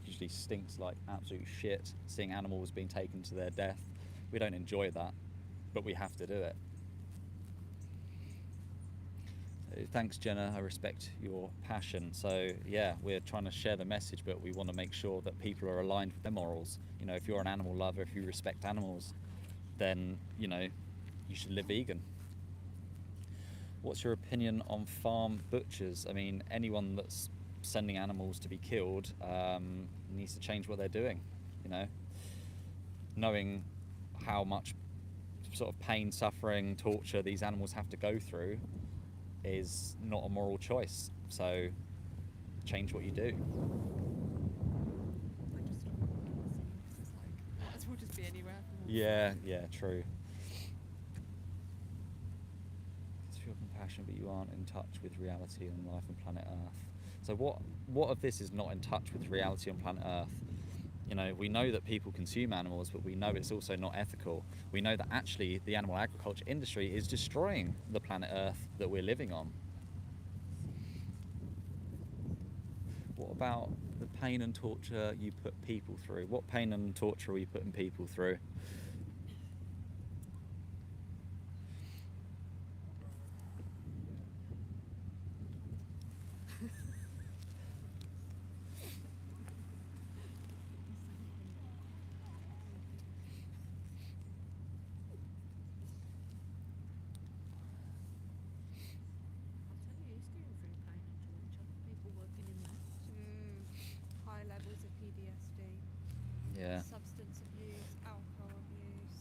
usually stinks like absolute shit, seeing animals being taken to their death. We don't enjoy that, but we have to do it. So thanks, Jenna. I respect your passion. So yeah, we're trying to share the message, but we want to make sure that people are aligned with their morals. You know, if you're an animal lover, if you respect animals, then, you know, you should live vegan. What's your opinion on farm butchers? I mean, anyone that's sending animals to be killed needs to change what they're doing, you know, knowing how much sort of pain, suffering, torture these animals have to go through is not a moral choice. So change what you do. I just don't want to it's like, might as well just be anywhere. Yeah, true. It's your compassion, but you aren't in touch with reality on life on planet Earth. So what of this is not in touch with reality on planet Earth? You know, we know that people consume animals, but we know it's also not ethical. We know that actually the animal agriculture industry is destroying the planet Earth that we're living on. What about the pain and torture you put people through? What pain and torture are you putting people through? High levels of PTSD, Yeah. substance abuse, alcohol abuse,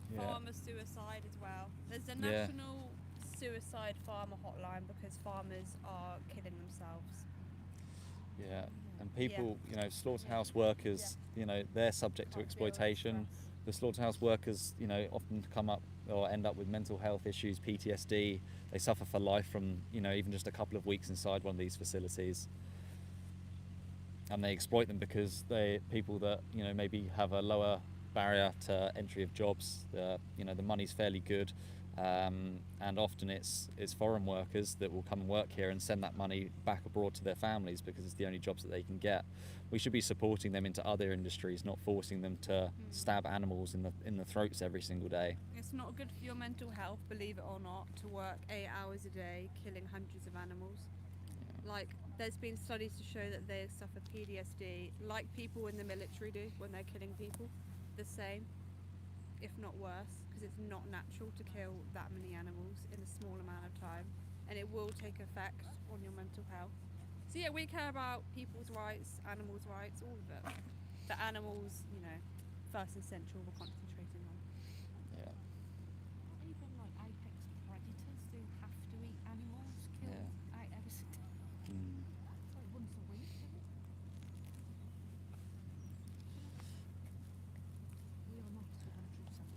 Yeah. farmer suicide as well. There's a Yeah. national suicide farmer hotline because farmers are killing themselves. Yeah, and people, you know, slaughterhouse workers, you know, they're subject to Can't deal with exploitation. stress. The slaughterhouse workers, you know, often come up or end up with mental health issues, PTSD. They suffer for life from, you know, even just a couple of weeks inside one of these facilities. And they exploit them because people that, you know, maybe have a lower barrier to entry of jobs. You know, the money's fairly good. And often it's foreign workers that will come and work here and send that money back abroad to their families because it's the only jobs that they can get. We should be supporting them into other industries, not forcing them to stab animals in the throats every single day. It's not good for your mental health, believe it or not, to work 8 hours a day killing hundreds of animals. Like, there's been studies to show that they suffer PTSD like people in the military do when they're killing people. The same, if not worse, because it's not natural to kill that many animals in a small amount of time, and it will take effect on your mental health. So yeah, we care about people's rights, animals' rights, all of it. The animals, you know, first and central, we're concentrating on. Yeah. Even like apex predators do have to eat animals killed Yeah. 8 hours a day. Mm. It's like once a week, isn't it? We are not 207.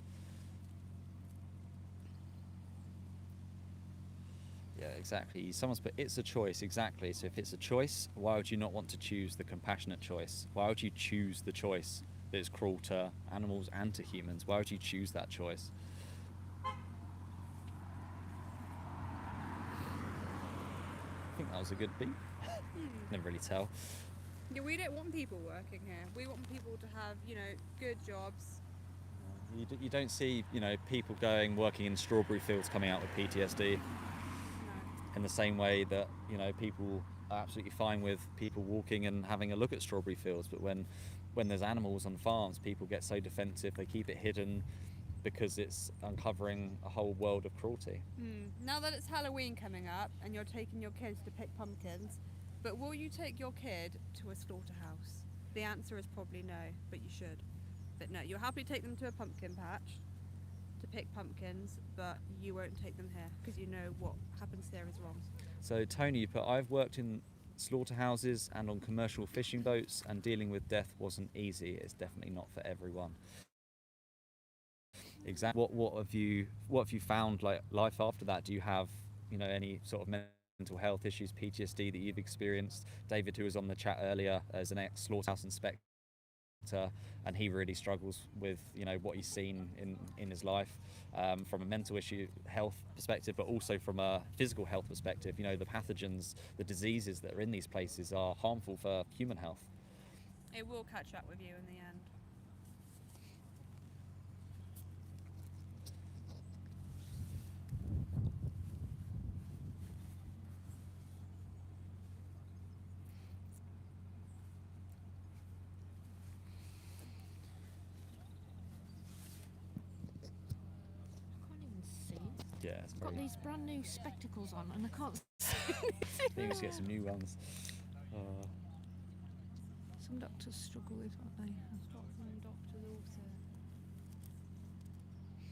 Yeah, exactly. Someone's put, it's a choice, exactly. So if it's a choice, why would you not want to choose the compassionate choice? Why would you choose the choice that is cruel to animals and to humans? Why would you choose that choice? I think that was a good beat. Never really tell. Yeah, we don't want people working here. We want people to have, you know, good jobs. You don't see, you know, people working in strawberry fields coming out with PTSD No. in the same way that, you know, people are absolutely fine with people walking and having a look at strawberry fields. But when there's animals on farms, people get so defensive, they keep it hidden because it's uncovering a whole world of cruelty. Now that it's Halloween coming up and you're taking your kids to pick pumpkins, but will you take your kid to a slaughterhouse? The answer is probably no, but you should. But no, you'll happily take them to a pumpkin patch to pick pumpkins, but you won't take them here because you know what happens there is wrong. So Tony, you put, I've worked in slaughterhouses and on commercial fishing boats, and dealing with death wasn't easy. It's definitely not for everyone. Exactly. What have you found like life after that? Do you have, you know, any sort of mental health issues, PTSD that you've experienced? David, who was on the chat earlier, as an ex-slaughterhouse inspector, and he really struggles with, you know, what he's seen in his life, from a mental issue health perspective, but also from a physical health perspective. You know, the pathogens, the diseases that are in these places are harmful for human health. It will catch up with you in the end. I can't even see. Yeah, it's I've got very. these brand new spectacles on and I can't see Maybe anything. just get some new ones. Some doctors struggle with what they have. Some doctors also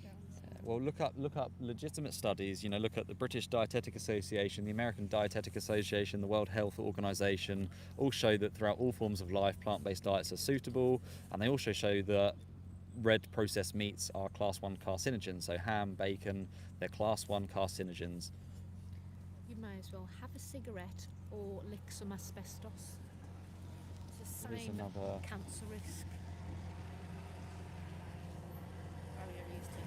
don't understand. Well, look up legitimate studies. You know, look at the British Dietetic Association, the American Dietetic Association, the World Health Organization. All show that throughout all forms of life, plant-based diets are suitable, and they also show that red processed meats are class 1 carcinogens. So ham, bacon, they're class 1 carcinogens. You may as well have a cigarette or lick some asbestos. It's the There's same another. cancer risk. Oh, you're used to it.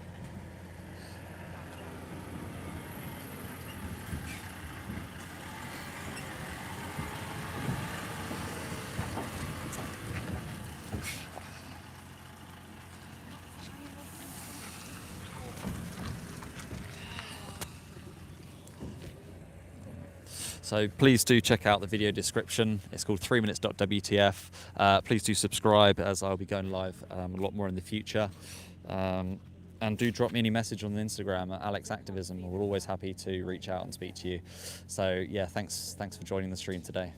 So please do check out the video description. It's called 3minutes.wtf. Please do subscribe, as I'll be going live a lot more in the future. And do drop me any message on Instagram at Activism. We're always happy to reach out and speak to you. So yeah, thanks for joining the stream today.